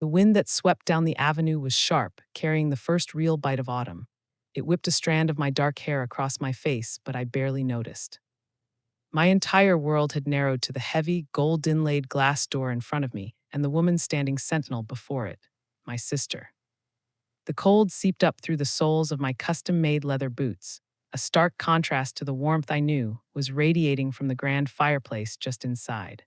The wind that swept down the avenue was sharp, carrying the first real bite of autumn. It whipped a strand of my dark hair across my face, but I barely noticed. My entire world had narrowed to the heavy, gold-inlaid glass door in front of me and the woman standing sentinel before it, my sister. The cold seeped up through the soles of my custom-made leather boots, a stark contrast to the warmth I knew was radiating from the grand fireplace just inside.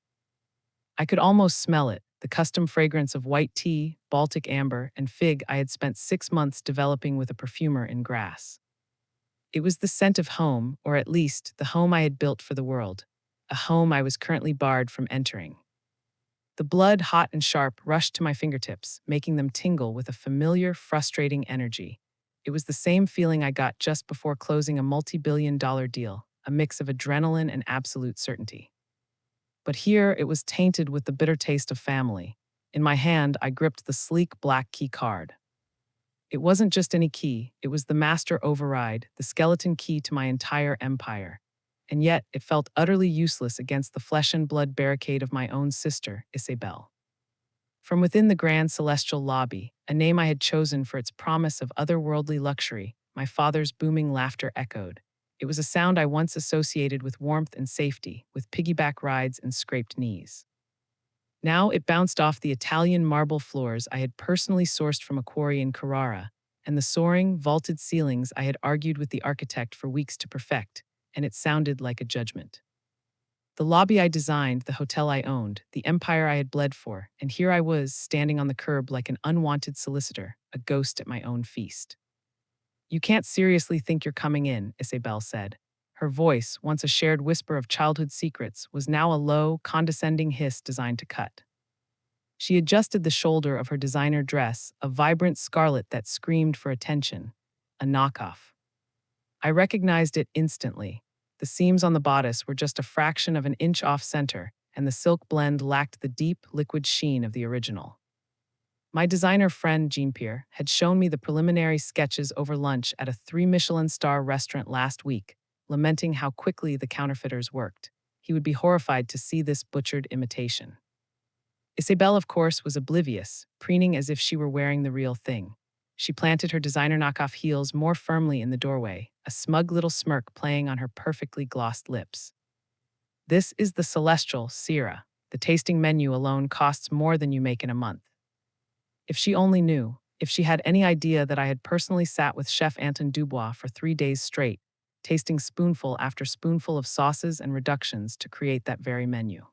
I could almost smell it, the custom fragrance of white tea, Baltic amber, and fig I had spent 6 months developing with a perfumer in Grasse. It was the scent of home, or at least the home I had built for the world, a home I was currently barred from entering. The blood, hot and sharp, rushed to my fingertips, making them tingle with a familiar, frustrating energy. It was the same feeling I got just before closing a multi-billion-dollar deal, a mix of adrenaline and absolute certainty. But here it was tainted with the bitter taste of family. In my hand, I gripped the sleek black key card. It wasn't just any key, it was the master override, the skeleton key to my entire empire. And yet, it felt utterly useless against the flesh and blood barricade of my own sister, Isabelle. From within the grand celestial lobby, a name I had chosen for its promise of otherworldly luxury, my father's booming laughter echoed. It was a sound I once associated with warmth and safety, with piggyback rides and scraped knees. Now it bounced off the Italian marble floors I had personally sourced from a quarry in Carrara, and the soaring, vaulted ceilings I had argued with the architect for weeks to perfect, and it sounded like a judgment. The lobby I designed, the hotel I owned, the empire I had bled for, and here I was, standing on the curb like an unwanted solicitor, a ghost at my own feast. "You can't seriously think you're coming in," Isabelle said. Her voice, once a shared whisper of childhood secrets, was now a low, condescending hiss designed to cut. She adjusted the shoulder of her designer dress, a vibrant scarlet that screamed for attention, a knockoff. I recognized it instantly. The seams on the bodice were just a fraction of an inch off center, and the silk blend lacked the deep, liquid sheen of the original. My designer friend, Jean-Pierre, had shown me the preliminary sketches over lunch at a 3-Michelin-star restaurant last week, lamenting how quickly the counterfeiters worked. He would be horrified to see this butchered imitation. Isabelle, of course, was oblivious, preening as if she were wearing the real thing. She planted her designer knockoff heels more firmly in the doorway, a smug little smirk playing on her perfectly glossed lips. "This is the Celestial, Sierra. The tasting menu alone costs more than you make in a month." If she only knew, if she had any idea that I had personally sat with Chef Anton Dubois for 3 days straight, tasting spoonful after spoonful of sauces and reductions to create that very menu.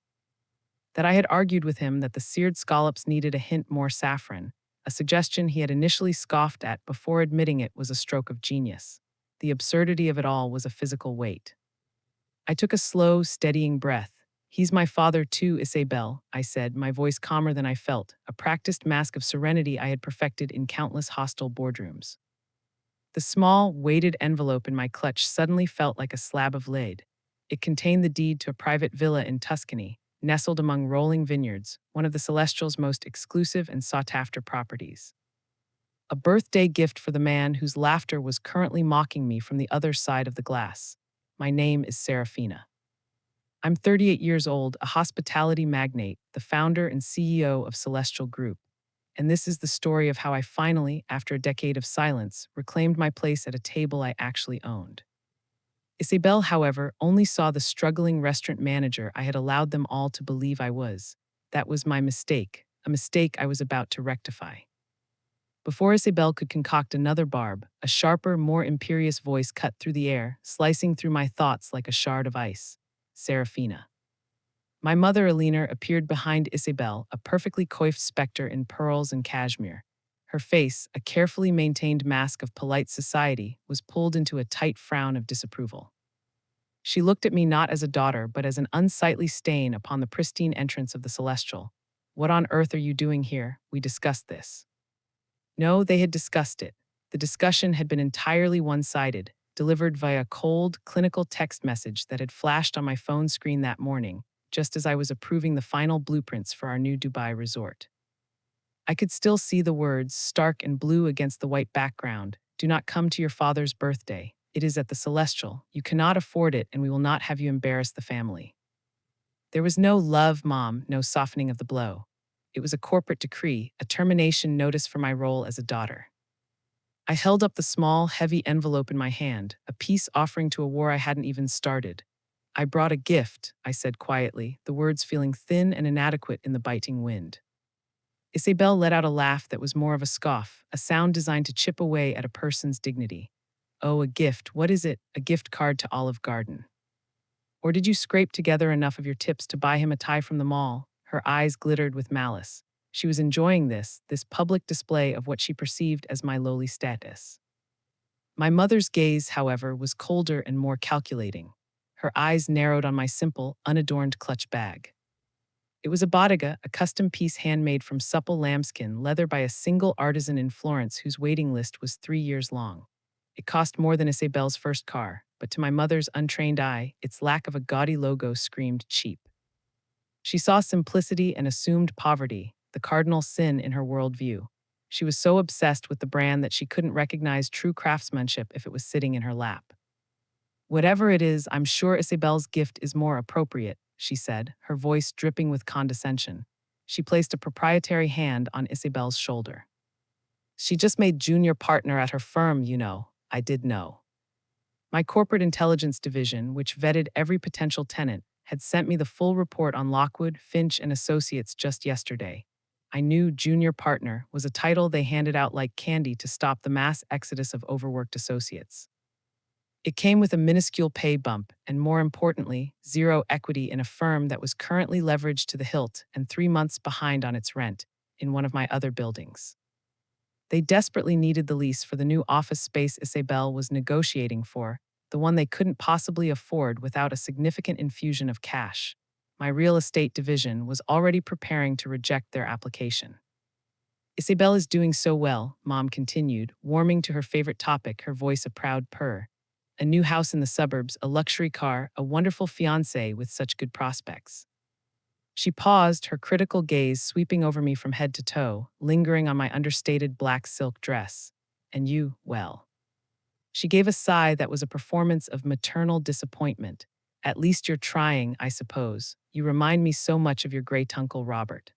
That I had argued with him that the seared scallops needed a hint more saffron, a suggestion he had initially scoffed at before admitting it was a stroke of genius. The absurdity of it all was a physical weight. I took a slow, steadying breath. "He's my father too, Isabelle," I said, my voice calmer than I felt, a practiced mask of serenity I had perfected in countless hostile boardrooms. The small, weighted envelope in my clutch suddenly felt like a slab of lead. It contained the deed to a private villa in Tuscany, nestled among rolling vineyards, one of the Celestial's most exclusive and sought-after properties. A birthday gift for the man whose laughter was currently mocking me from the other side of the glass. My name is Seraphina. I'm 38 years old, a hospitality magnate, the founder and CEO of Celestial Group. And this is the story of how I finally, after a decade of silence, reclaimed my place at a table I actually owned. Isabelle, however, only saw the struggling restaurant manager I had allowed them all to believe I was. That was my mistake, a mistake I was about to rectify. Before Isabelle could concoct another barb, a sharper, more imperious voice cut through the air, slicing through my thoughts like a shard of ice. "Seraphina." My mother, Alina, appeared behind Isabelle, a perfectly coiffed specter in pearls and cashmere. Her face, a carefully maintained mask of polite society, was pulled into a tight frown of disapproval. She looked at me not as a daughter, but as an unsightly stain upon the pristine entrance of the Celestial. "What on earth are you doing here? We discussed this." No, they had discussed it. The discussion had been entirely one-sided, delivered via a cold, clinical text message that had flashed on my phone screen that morning, just as I was approving the final blueprints for our new Dubai resort. I could still see the words, stark and blue against the white background. "Do not come to your father's birthday. It is at the Celestial. You cannot afford it, and we will not have you embarrass the family." There was no love, Mom, no softening of the blow. It was a corporate decree, a termination notice for my role as a daughter. I held up the small, heavy envelope in my hand, a peace offering to a war I hadn't even started. I brought a gift, I said quietly, the words feeling thin and inadequate in the biting wind. Isabel let out a laugh that was more of a scoff, a sound designed to chip away at a person's dignity. Oh, a gift. What is it? A gift card to Olive Garden. Or did you scrape together enough of your tips to buy him a tie from the mall? Her eyes glittered with malice. She was enjoying this public display of what she perceived as my lowly status. My mother's gaze, however, was colder and more calculating. Her eyes narrowed on my simple, unadorned clutch bag. It was a bottega, a custom piece handmade from supple lambskin leather by a single artisan in Florence whose waiting list was 3 years long. It cost more than Isabel's first car, but to my mother's untrained eye, its lack of a gaudy logo screamed cheap. She saw simplicity and assumed poverty, the cardinal sin in her worldview. She was so obsessed with the brand that she couldn't recognize true craftsmanship if it was sitting in her lap. Whatever it is, I'm sure Isabel's gift is more appropriate, she said, her voice dripping with condescension. She placed a proprietary hand on Isabel's shoulder. She just made junior partner at her firm, you know. I did know. My corporate intelligence division, which vetted every potential tenant, had sent me the full report on Lockwood, Finch, and Associates just yesterday. I knew junior partner was a title they handed out like candy to stop the mass exodus of overworked associates. It came with a minuscule pay bump and, more importantly, zero equity in a firm that was currently leveraged to the hilt and 3 months behind on its rent in one of my other buildings. They desperately needed the lease for the new office space Isabel was negotiating for, the one they couldn't possibly afford without a significant infusion of cash. My real estate division was already preparing to reject their application. Isabel is doing so well, Mom continued, warming to her favorite topic, her voice a proud purr. A new house in the suburbs, a luxury car, a wonderful fiancé with such good prospects. She paused, her critical gaze sweeping over me from head to toe, lingering on my understated black silk dress. And you, well. She gave a sigh that was a performance of maternal disappointment. At least you're trying, I suppose. You remind me so much of your great uncle Robert.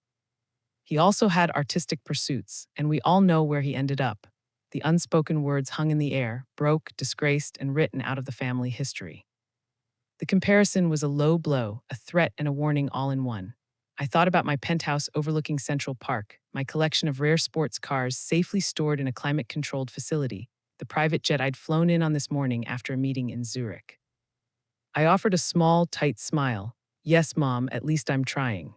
He also had artistic pursuits, and we all know where he ended up. The unspoken words hung in the air, broke, disgraced, and written out of the family history. The comparison was a low blow, a threat and a warning all in one. I thought about my penthouse overlooking Central Park, my collection of rare sports cars safely stored in a climate-controlled facility, the private jet I'd flown in on this morning after a meeting in Zurich. I offered a small, tight smile. Yes, Mom, at least I'm trying.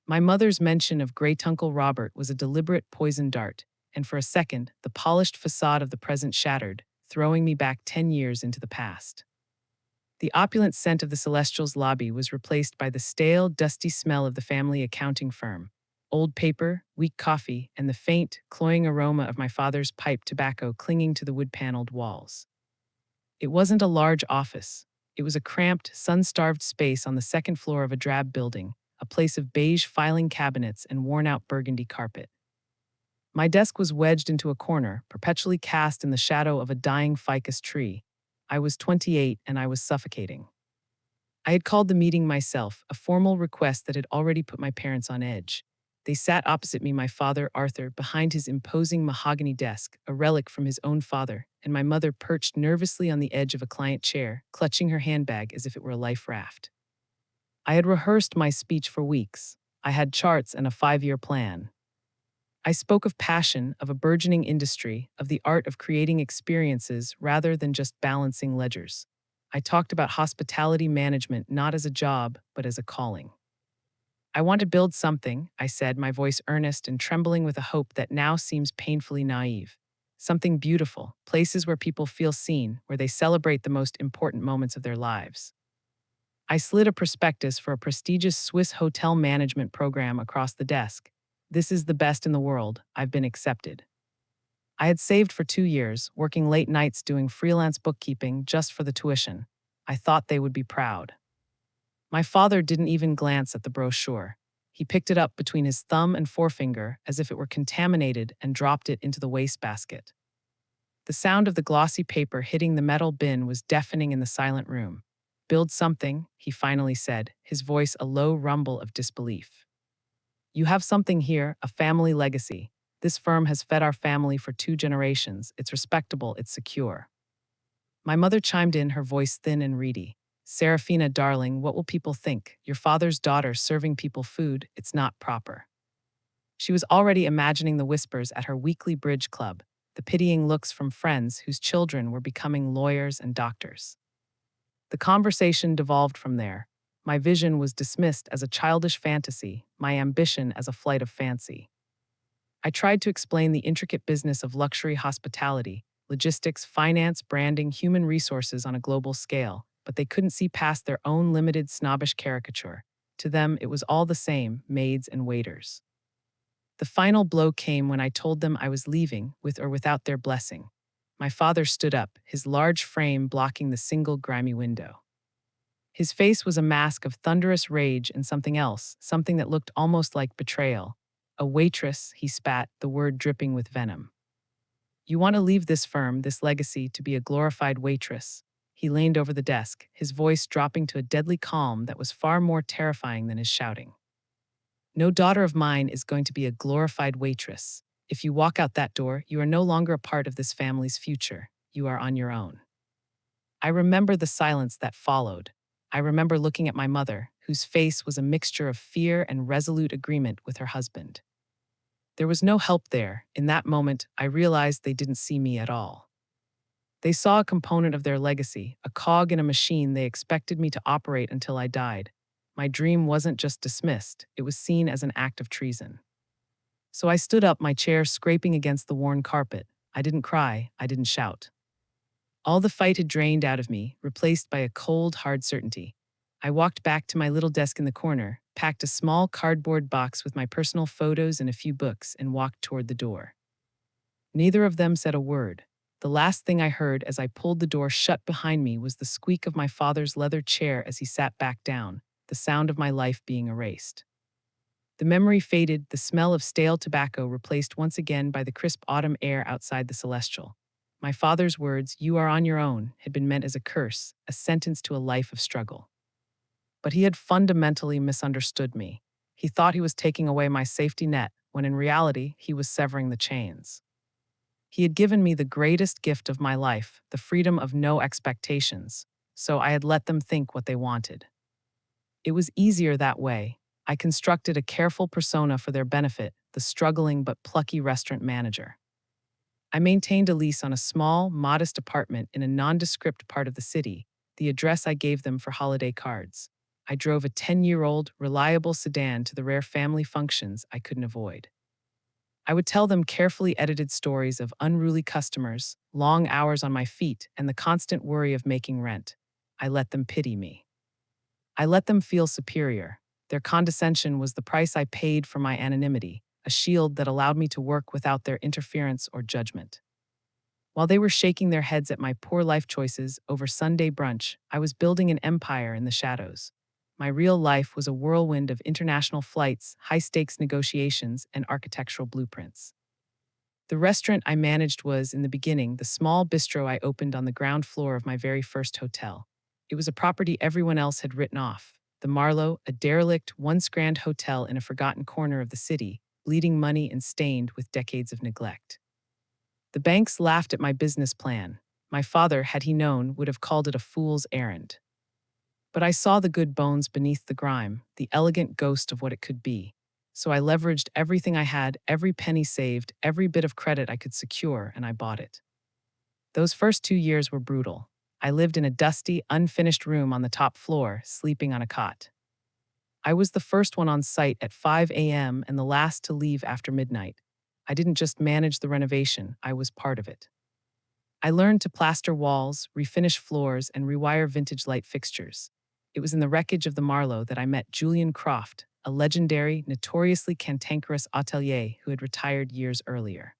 My mother's mention of great-uncle Robert was a deliberate poison dart, and for a second, the polished facade of the present shattered, throwing me back 10 years into the past. The opulent scent of the Celestial's lobby was replaced by the stale, dusty smell of the family accounting firm, old paper, weak coffee, and the faint, cloying aroma of my father's pipe tobacco clinging to the wood-paneled walls. It wasn't a large office. It was a cramped, sun-starved space on the second floor of a drab building, a place of beige filing cabinets and worn-out burgundy carpet. My desk was wedged into a corner, perpetually cast in the shadow of a dying ficus tree. I was 28 and I was suffocating. I had called the meeting myself, a formal request that had already put my parents on edge. They sat opposite me, my father, Arthur, behind his imposing mahogany desk, a relic from his own father, and my mother perched nervously on the edge of a client chair, clutching her handbag as if it were a life raft. I had rehearsed my speech for weeks. I had charts and a 5-year plan. I spoke of passion, of a burgeoning industry, of the art of creating experiences rather than just balancing ledgers. I talked about hospitality management not as a job, but as a calling. I want to build something, I said, my voice earnest and trembling with a hope that now seems painfully naive. Something beautiful, places where people feel seen, where they celebrate the most important moments of their lives. I slid a prospectus for a prestigious Swiss hotel management program across the desk. This is the best in the world. I've been accepted. I had saved for 2 years, working late nights doing freelance bookkeeping just for the tuition. I thought they would be proud. My father didn't even glance at the brochure. He picked it up between his thumb and forefinger as if it were contaminated and dropped it into the wastebasket. The sound of the glossy paper hitting the metal bin was deafening in the silent room. Build something, he finally said, his voice a low rumble of disbelief. You have something here, a family legacy. This firm has fed our family for 2 generations. It's respectable, it's secure. My mother chimed in, her voice thin and reedy. Seraphina, darling, what will people think? Your father's daughter serving people food, it's not proper. She was already imagining the whispers at her weekly bridge club, the pitying looks from friends whose children were becoming lawyers and doctors. The conversation devolved from there. My vision was dismissed as a childish fantasy, my ambition as a flight of fancy. I tried to explain the intricate business of luxury hospitality, logistics, finance, branding, human resources on a global scale, but they couldn't see past their own limited snobbish caricature. To them, it was all the same, maids and waiters. The final blow came when I told them I was leaving, with or without their blessing. My father stood up, his large frame blocking the single grimy window. His face was a mask of thunderous rage and something else, something that looked almost like betrayal. A waitress, he spat, the word dripping with venom. You want to leave this firm, this legacy, to be a glorified waitress. He leaned over the desk, his voice dropping to a deadly calm that was far more terrifying than his shouting. No daughter of mine is going to be a glorified waitress. If you walk out that door, you are no longer a part of this family's future. You are on your own. I remember the silence that followed. I remember looking at my mother, whose face was a mixture of fear and resolute agreement with her husband. There was no help there. In that moment, I realized they didn't see me at all. They saw a component of their legacy, a cog in a machine they expected me to operate until I died. My dream wasn't just dismissed, it was seen as an act of treason. So I stood up, my chair scraping against the worn carpet. I didn't cry, I didn't shout. All the fight had drained out of me, replaced by a cold, hard certainty. I walked back to my little desk in the corner, packed a small cardboard box with my personal photos and a few books, and walked toward the door. Neither of them said a word. The last thing I heard as I pulled the door shut behind me was the squeak of my father's leather chair as he sat back down, the sound of my life being erased. The memory faded, the smell of stale tobacco replaced once again by the crisp autumn air outside the Celestial. My father's words, "You are on your own," had been meant as a curse, a sentence to a life of struggle. But he had fundamentally misunderstood me. He thought he was taking away my safety net, when in reality, he was severing the chains. He had given me the greatest gift of my life, the freedom of no expectations, so I had let them think what they wanted. It was easier that way. I constructed a careful persona for their benefit, the struggling but plucky restaurant manager. I maintained a lease on a small, modest apartment in a nondescript part of the city, the address I gave them for holiday cards. I drove a 10-year-old, reliable sedan to the rare family functions I couldn't avoid. I would tell them carefully edited stories of unruly customers, long hours on my feet, and the constant worry of making rent. I let them pity me. I let them feel superior. Their condescension was the price I paid for my anonymity, a shield that allowed me to work without their interference or judgment. While they were shaking their heads at my poor life choices over Sunday brunch, I was building an empire in the shadows. My real life was a whirlwind of international flights, high-stakes negotiations, and architectural blueprints. The restaurant I managed was, in the beginning, the small bistro I opened on the ground floor of my very first hotel. It was a property everyone else had written off. The Marlowe, a derelict, once-grand hotel in a forgotten corner of the city, bleeding money and stained with decades of neglect. The banks laughed at my business plan. My father, had he known, would have called it a fool's errand. But I saw the good bones beneath the grime, the elegant ghost of what it could be. So I leveraged everything I had, every penny saved, every bit of credit I could secure, and I bought it. Those first 2 years were brutal. I lived in a dusty, unfinished room on the top floor, sleeping on a cot. I was the first one on site at 5 a.m. and the last to leave after midnight. I didn't just manage the renovation, I was part of it. I learned to plaster walls, refinish floors, and rewire vintage light fixtures. It was in the wreckage of the Marlowe that I met Julian Croft, a legendary, notoriously cantankerous hotelier who had retired years earlier.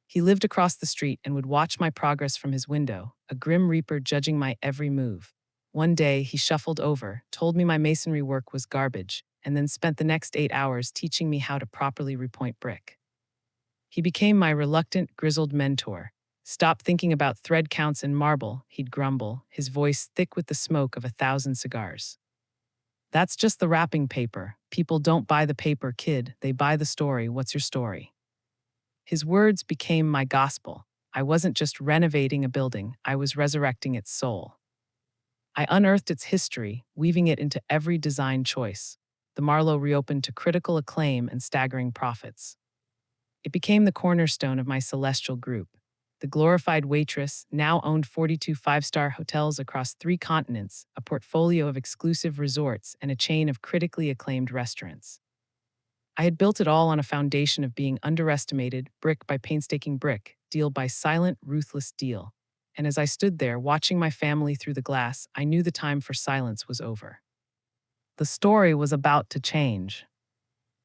He lived across the street and would watch my progress from his window, a grim reaper judging my every move. One day, he shuffled over, told me my masonry work was garbage, and then spent the next 8 hours teaching me how to properly repoint brick. He became my reluctant, grizzled mentor. "Stop thinking about thread counts and marble," he'd grumble, his voice thick with the smoke of 1,000 cigars. That's just the wrapping paper. People don't buy the paper, kid. They buy the story. What's your story? His words became my gospel. I wasn't just renovating a building, I was resurrecting its soul. I unearthed its history, weaving it into every design choice. The Marlowe reopened to critical acclaim and staggering profits. It became the cornerstone of my celestial group. The glorified waitress now owned 42 five-star hotels across 3 continents, a portfolio of exclusive resorts, and a chain of critically acclaimed restaurants. I had built it all on a foundation of being underestimated, brick by painstaking brick, deal by silent, ruthless deal. And as I stood there, watching my family through the glass, I knew the time for silence was over. The story was about to change.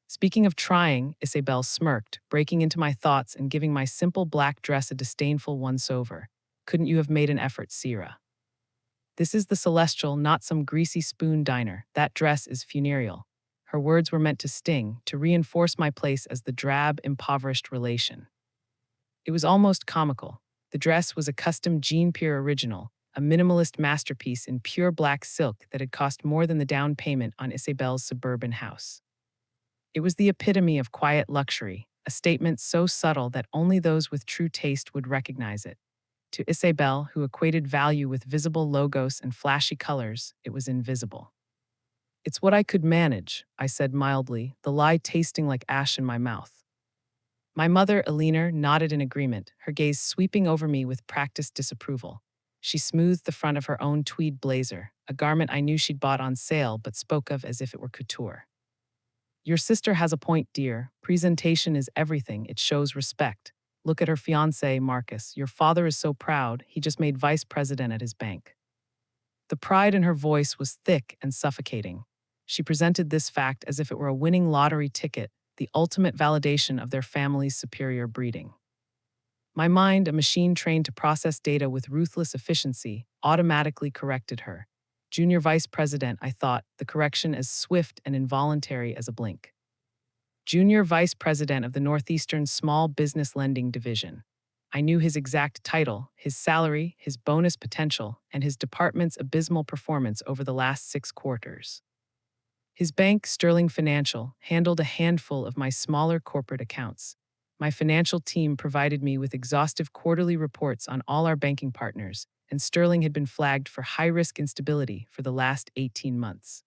Speaking of trying, Isabel smirked, breaking into my thoughts and giving my simple black dress a disdainful once-over. Couldn't you have made an effort, Sierra? This is the Celestial, not some greasy spoon diner. That dress is funereal. Her words were meant to sting, to reinforce my place as the drab, impoverished relation. It was almost comical. The dress was a custom Jean Pierre original, a minimalist masterpiece in pure black silk that had cost more than the down payment on Isabel's suburban house. It was the epitome of quiet luxury, a statement so subtle that only those with true taste would recognize it. To Isabel, who equated value with visible logos and flashy colors, it was invisible. It's what I could manage, I said mildly, the lie tasting like ash in my mouth. My mother, Eleanor, nodded in agreement, her gaze sweeping over me with practiced disapproval. She smoothed the front of her own tweed blazer, a garment I knew she'd bought on sale but spoke of as if it were couture. Your sister has a point, dear. Presentation is everything. It shows respect. Look at her fiancé, Marcus. Your father is so proud, he just made vice president at his bank. The pride in her voice was thick and suffocating. She presented this fact as if it were a winning lottery ticket, the ultimate validation of their family's superior breeding. My mind, a machine trained to process data with ruthless efficiency, automatically corrected her. Junior vice president, I thought, the correction as swift and involuntary as a blink. Junior vice president of the Northeastern Small Business Lending Division. I knew his exact title, his salary, his bonus potential, and his department's abysmal performance over the last 6 quarters. His bank, Sterling Financial, handled a handful of my smaller corporate accounts. My financial team provided me with exhaustive quarterly reports on all our banking partners, and Sterling had been flagged for high-risk instability for the last 18 months.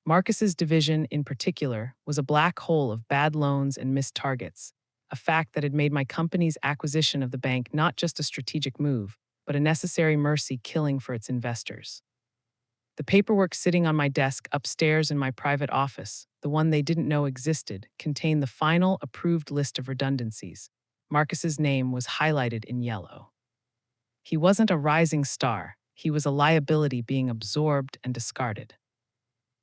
Marcus's division, in particular, was a black hole of bad loans and missed targets, a fact that had made my company's acquisition of the bank not just a strategic move, but a necessary mercy killing for its investors. The paperwork sitting on my desk upstairs in my private office, the one they didn't know existed, contained the final approved list of redundancies. Marcus's name was highlighted in yellow. He wasn't a rising star, he was a liability being absorbed and discarded.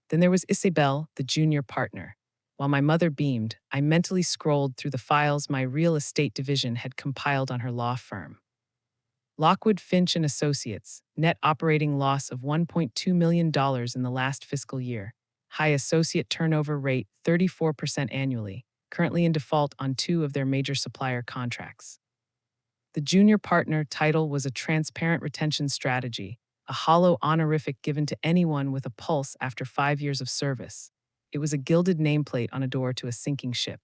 Then there was Isabel, the junior partner. While my mother beamed, I mentally scrolled through the files my real estate division had compiled on her law firm. Lockwood Finch and Associates, net operating loss of $1.2 million in the last fiscal year. High associate turnover rate, 34% annually, currently in default on 2 of their major supplier contracts. The junior partner title was a transparent retention strategy, a hollow honorific given to anyone with a pulse after 5 years of service. It was a gilded nameplate on a door to a sinking ship.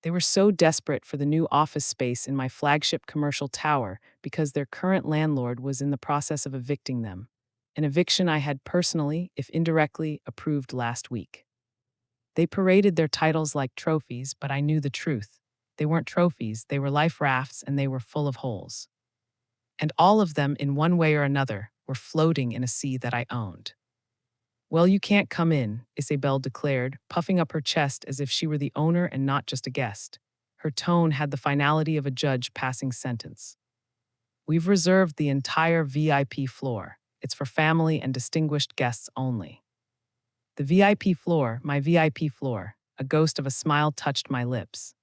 They were so desperate for the new office space in my flagship commercial tower because their current landlord was in the process of evicting them, an eviction I had personally, if indirectly, approved last week. They paraded their titles like trophies, but I knew the truth. They weren't trophies, they were life rafts, and they were full of holes. And all of them, in one way or another, were floating in a sea that I owned. Well, you can't come in, Isabel declared, puffing up her chest as if she were the owner and not just a guest. Her tone had the finality of a judge passing sentence. We've reserved the entire VIP floor. It's for family and distinguished guests only. The VIP floor, my VIP floor, a ghost of a smile touched my lips.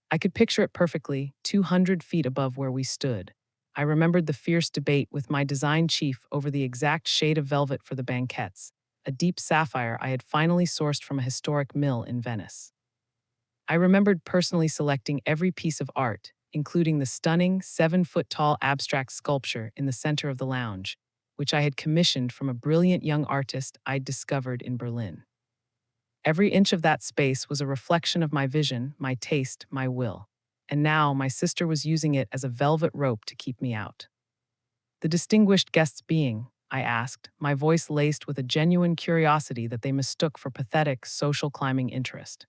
I could picture it perfectly, 200 feet above where we stood. I remembered the fierce debate with my design chief over the exact shade of velvet for the banquettes, a deep sapphire I had finally sourced from a historic mill in Venice. I remembered personally selecting every piece of art, including the stunning 7-foot-tall abstract sculpture in the center of the lounge, which I had commissioned from a brilliant young artist I'd discovered in Berlin. Every inch of that space was a reflection of my vision, my taste, my will. And now my sister was using it as a velvet rope to keep me out. The distinguished guests being, I asked, my voice laced with a genuine curiosity that they mistook for pathetic social climbing interest.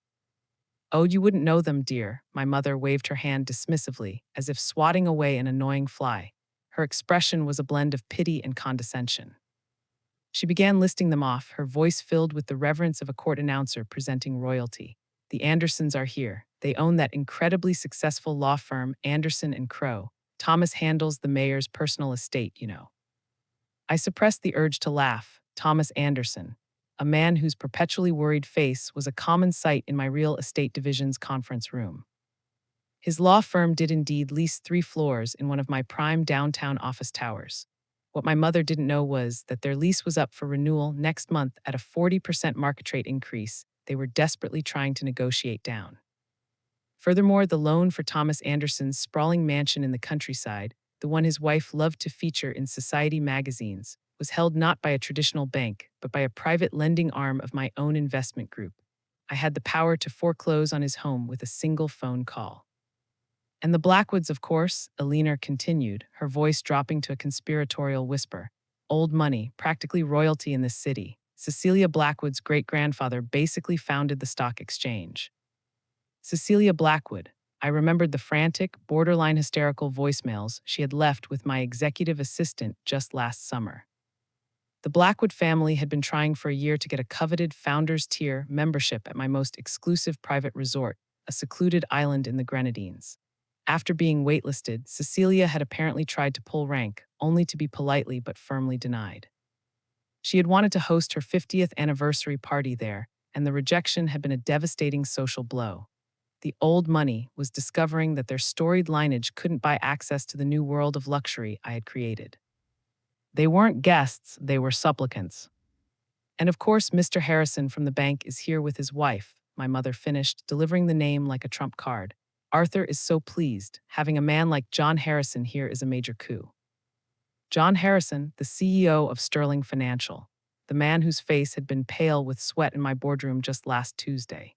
Oh, you wouldn't know them, dear. My mother waved her hand dismissively, as if swatting away an annoying fly. Her expression was a blend of pity and condescension. She began listing them off, her voice filled with the reverence of a court announcer presenting royalty. The Andersons are here. They own that incredibly successful law firm, Anderson and Crow. Thomas handles the mayor's personal estate, you know. I suppressed the urge to laugh. Thomas Anderson, a man whose perpetually worried face was a common sight in my real estate division's conference room. His law firm did indeed lease 3 floors in one of my prime downtown office towers. What my mother didn't know was that their lease was up for renewal next month at a 40% market rate increase they were desperately trying to negotiate down. Furthermore, the loan for Thomas Anderson's sprawling mansion in the countryside, the one his wife loved to feature in society magazines, was held not by a traditional bank, but by a private lending arm of my own investment group. I had the power to foreclose on his home with a single phone call. And the Blackwoods, of course, Alina continued, her voice dropping to a conspiratorial whisper. Old money, practically royalty in this city. Cecilia Blackwood's great-grandfather basically founded the stock exchange. Cecilia Blackwood. I remembered the frantic, borderline hysterical voicemails she had left with my executive assistant just last summer. The Blackwood family had been trying for a year to get a coveted Founders Tier membership at my most exclusive private resort, a secluded island in the Grenadines. After being waitlisted, Cecilia had apparently tried to pull rank, only to be politely but firmly denied. She had wanted to host her 50th anniversary party there, and the rejection had been a devastating social blow. The old money was discovering that their storied lineage couldn't buy access to the new world of luxury I had created. They weren't guests, they were supplicants. And of course, Mr. Harrison from the bank is here with his wife, my mother finished, delivering the name like a trump card. Arthur is so pleased. Having a man like John Harrison here is a major coup. John Harrison, the CEO of Sterling Financial, the man whose face had been pale with sweat in my boardroom just last Tuesday.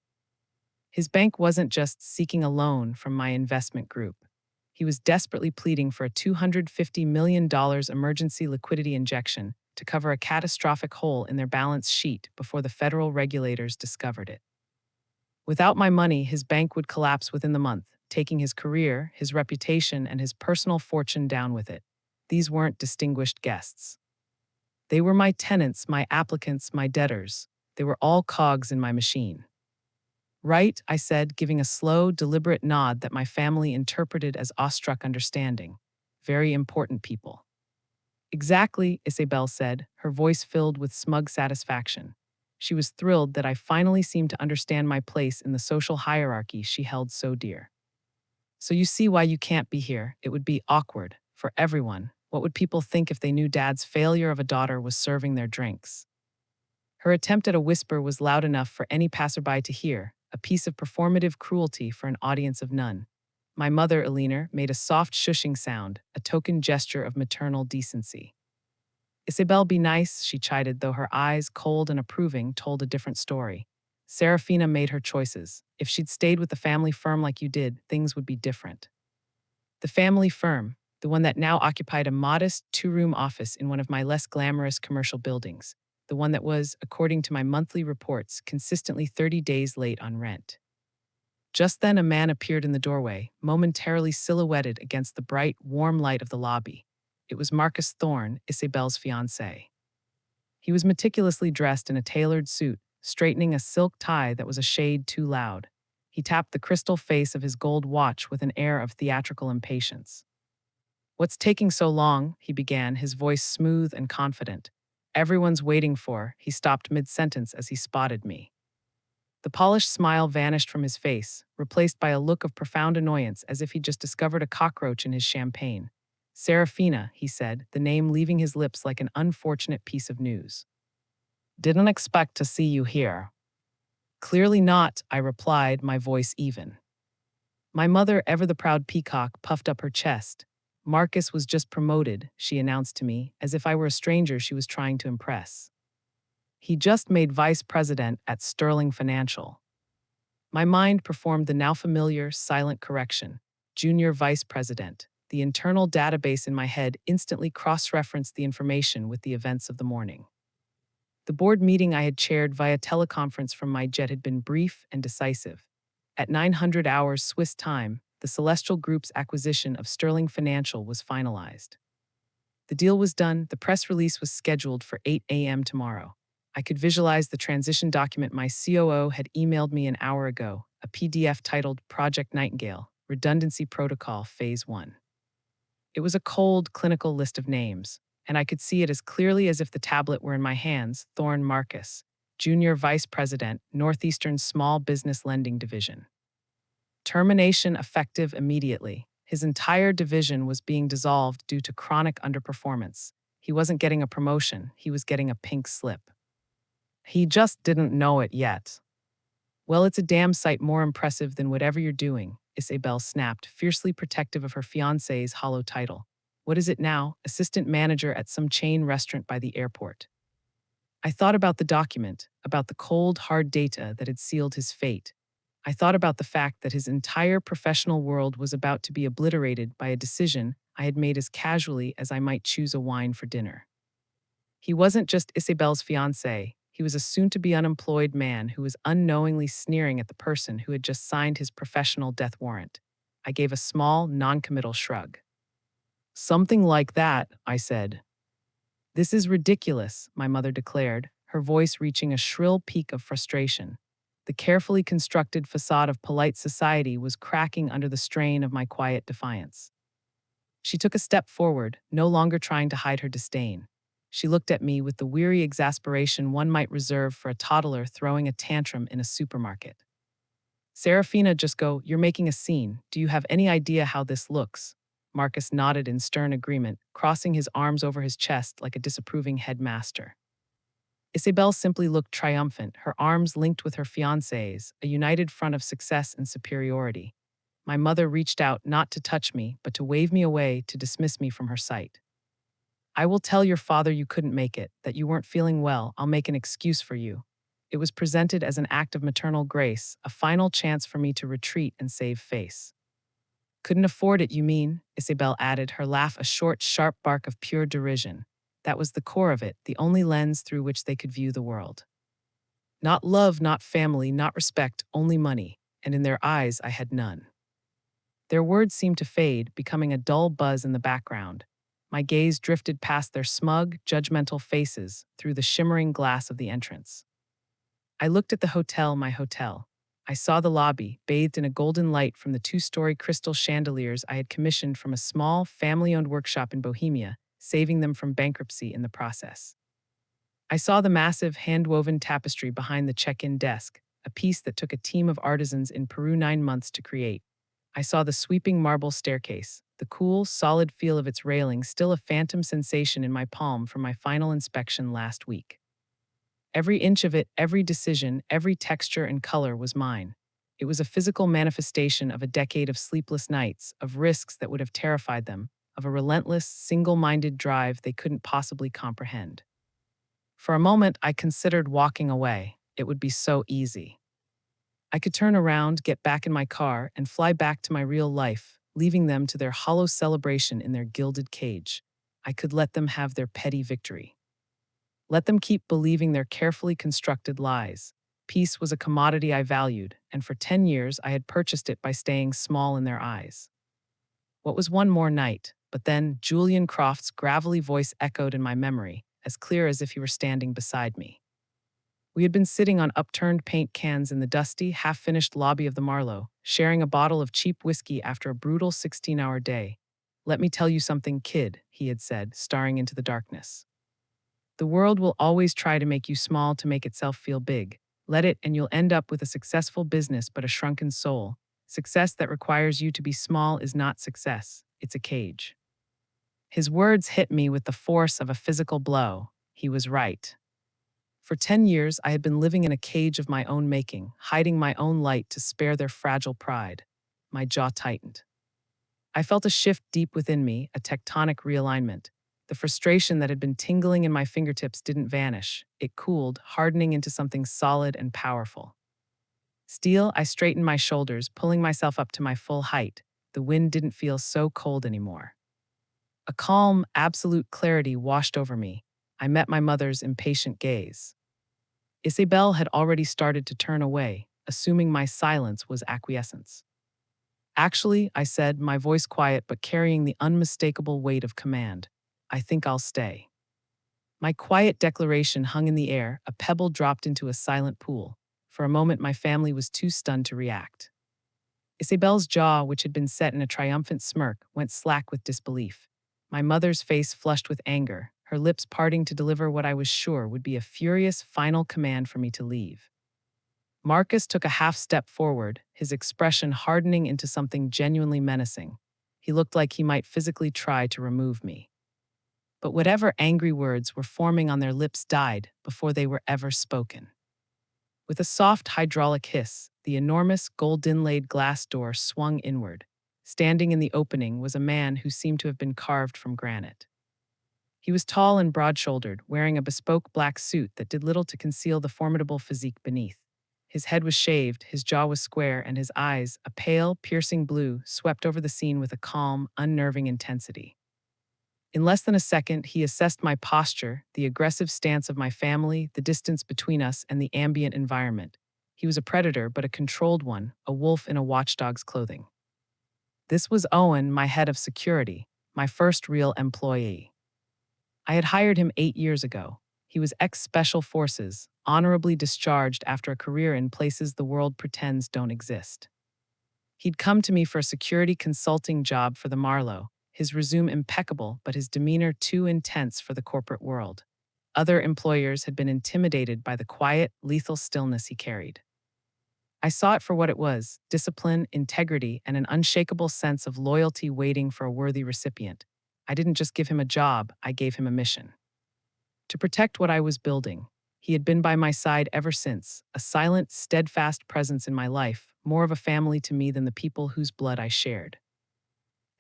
His bank wasn't just seeking a loan from my investment group. He was desperately pleading for a $250 million emergency liquidity injection to cover a catastrophic hole in their balance sheet before the federal regulators discovered it. Without my money, his bank would collapse within the month, taking his career, his reputation, and his personal fortune down with it. These weren't distinguished guests. They were my tenants, my applicants, my debtors. They were all cogs in my machine. Right, I said, giving a slow, deliberate nod that my family interpreted as awestruck understanding. Very important people. Exactly, Isabel said, her voice filled with smug satisfaction. She was thrilled that I finally seemed to understand my place in the social hierarchy she held so dear. So you see why you can't be here. It would be awkward for everyone. What would people think if they knew Dad's failure of a daughter was serving their drinks? Her attempt at a whisper was loud enough for any passerby to hear, a piece of performative cruelty for an audience of none. My mother, Alina, made a soft shushing sound, a token gesture of maternal decency. Isabel, be nice, she chided, though her eyes, cold and approving, told a different story. Seraphina made her choices. If she'd stayed with the family firm like you did, things would be different. The family firm, the one that now occupied a modest 2-room office in one of my less glamorous commercial buildings, the one that was, according to my monthly reports, consistently 30 days late on rent. Just then a man appeared in the doorway, momentarily silhouetted against the bright, warm light of the lobby. It was Marcus Thorne, Isabel's fiancé. He was meticulously dressed in a tailored suit, straightening a silk tie that was a shade too loud. He tapped the crystal face of his gold watch with an air of theatrical impatience. "What's taking so long?" he began, his voice smooth and confident. "Everyone's waiting for," he stopped mid-sentence as he spotted me. The polished smile vanished from his face, replaced by a look of profound annoyance as if he'd just discovered a cockroach in his champagne. "Seraphina," he said, the name leaving his lips like an unfortunate piece of news. "Didn't expect to see you here." "Clearly not," I replied, my voice even. My mother, ever the proud peacock, puffed up her chest. Marcus was just promoted, she announced to me, as if I were a stranger she was trying to impress. He just made vice president at Sterling Financial. My mind performed the now familiar silent correction. Junior vice president. The internal database in my head instantly cross-referenced the information with the events of the morning. The board meeting I had chaired via teleconference from my jet had been brief and decisive. At 900 hours Swiss time, the Celestial Group's acquisition of Sterling Financial was finalized. The deal was done, the press release was scheduled for 8 a.m. tomorrow. I could visualize the transition document my COO had emailed me an hour ago, a PDF titled Project Nightingale, Redundancy Protocol Phase 1. It was a cold, clinical list of names, and I could see it as clearly as if the tablet were in my hands. Thorne Marcus, Junior Vice President, Northeastern Small Business Lending Division. Termination effective immediately. His entire division was being dissolved due to chronic underperformance. He wasn't getting a promotion, he was getting a pink slip. He just didn't know it yet. Well, it's a damn sight more impressive than whatever you're doing, Isabel snapped, fiercely protective of her fiancé's hollow title. What is it now? Assistant manager at some chain restaurant by the airport. I thought about the document, about the cold, hard data that had sealed his fate. I thought about the fact that his entire professional world was about to be obliterated by a decision I had made as casually as I might choose a wine for dinner. He wasn't just Isabel's fiancé, he was a soon-to-be unemployed man who was unknowingly sneering at the person who had just signed his professional death warrant. I gave a small, non-committal shrug. Something like that, I said. This is ridiculous, my mother declared, her voice reaching a shrill peak of frustration. The carefully constructed facade of polite society was cracking under the strain of my quiet defiance. She took a step forward, no longer trying to hide her disdain. She looked at me with the weary exasperation one might reserve for a toddler throwing a tantrum in a supermarket. Seraphina, just go, you're making a scene. Do you have any idea how this looks? Marcus nodded in stern agreement, crossing his arms over his chest like a disapproving headmaster. Isabel simply looked triumphant, her arms linked with her fiancé's, a united front of success and superiority. My mother reached out not to touch me, but to wave me away, to dismiss me from her sight. I will tell your father you couldn't make it, that you weren't feeling well. I'll make an excuse for you. It was presented as an act of maternal grace, a final chance for me to retreat and save face. Couldn't afford it, you mean? Isabel added, her laugh a short, sharp bark of pure derision. That was the core of it, the only lens through which they could view the world. Not love, not family, not respect, only money, and in their eyes I had none. Their words seemed to fade, becoming a dull buzz in the background. My gaze drifted past their smug, judgmental faces through the shimmering glass of the entrance. I looked at the hotel, my hotel. I saw the lobby, bathed in a golden light from the 2-story crystal chandeliers I had commissioned from a small, family-owned workshop in Bohemia, saving them from bankruptcy in the process. I saw the massive, hand-woven tapestry behind the check-in desk, a piece that took a team of artisans in Peru 9 months to create. I saw the sweeping marble staircase, the cool, solid feel of its railing still a phantom sensation in my palm from my final inspection last week. Every inch of it, every decision, every texture and color was mine. It was a physical manifestation of a decade of sleepless nights, of risks that would have terrified them, of a relentless, single-minded drive they couldn't possibly comprehend. For a moment, I considered walking away. It would be so easy. I could turn around, get back in my car, and fly back to my real life, leaving them to their hollow celebration in their gilded cage. I could let them have their petty victory. Let them keep believing their carefully constructed lies. Peace was a commodity I valued, and for 10 years I had purchased it by staying small in their eyes. What was one more night? But then Julian Croft's gravelly voice echoed in my memory, as clear as if he were standing beside me. We had been sitting on upturned paint cans in the dusty, half-finished lobby of the Marlowe, sharing a bottle of cheap whiskey after a brutal 16-hour day. Let me tell you something, kid, he had said, staring into the darkness. The world will always try to make you small to make itself feel big. Let it, and you'll end up with a successful business but a shrunken soul. Success that requires you to be small is not success, it's a cage. His words hit me with the force of a physical blow. He was right. For 10 years, I had been living in a cage of my own making, hiding my own light to spare their fragile pride. My jaw tightened. I felt a shift deep within me, a tectonic realignment. The frustration that had been tingling in my fingertips didn't vanish. It cooled, hardening into something solid and powerful. Steel, I straightened my shoulders, pulling myself up to my full height. The wind didn't feel so cold anymore. A calm, absolute clarity washed over me. I met my mother's impatient gaze. Isabel had already started to turn away, assuming my silence was acquiescence. Actually, I said, my voice quiet but carrying the unmistakable weight of command, I think I'll stay. My quiet declaration hung in the air, a pebble dropped into a silent pool. For a moment, my family was too stunned to react. Isabel's jaw, which had been set in a triumphant smirk, went slack with disbelief. My mother's face flushed with anger, her lips parting to deliver what I was sure would be a furious final command for me to leave. Marcus took a half step forward, his expression hardening into something genuinely menacing. He looked like he might physically try to remove me. But whatever angry words were forming on their lips died before they were ever spoken. With a soft hydraulic hiss, the enormous gold-inlaid glass door swung inward. Standing in the opening was a man who seemed to have been carved from granite. He was tall and broad-shouldered, wearing a bespoke black suit that did little to conceal the formidable physique beneath. His head was shaved, his jaw was square, and his eyes, a pale, piercing blue, swept over the scene with a calm, unnerving intensity. In less than a second, he assessed my posture, the aggressive stance of my family, the distance between us, and the ambient environment. He was a predator, but a controlled one, a wolf in a watchdog's clothing. This was Owen, my head of security, my first real employee. I had hired him 8 years ago. He was ex-Special Forces, honorably discharged after a career in places the world pretends don't exist. He'd come to me for a security consulting job for the Marlowe, his resume impeccable but his demeanor too intense for the corporate world. Other employers had been intimidated by the quiet, lethal stillness he carried. I saw it for what it was: discipline, integrity, and an unshakable sense of loyalty waiting for a worthy recipient. I didn't just give him a job, I gave him a mission. To protect what I was building. He had been by my side ever since, a silent, steadfast presence in my life, more of a family to me than the people whose blood I shared.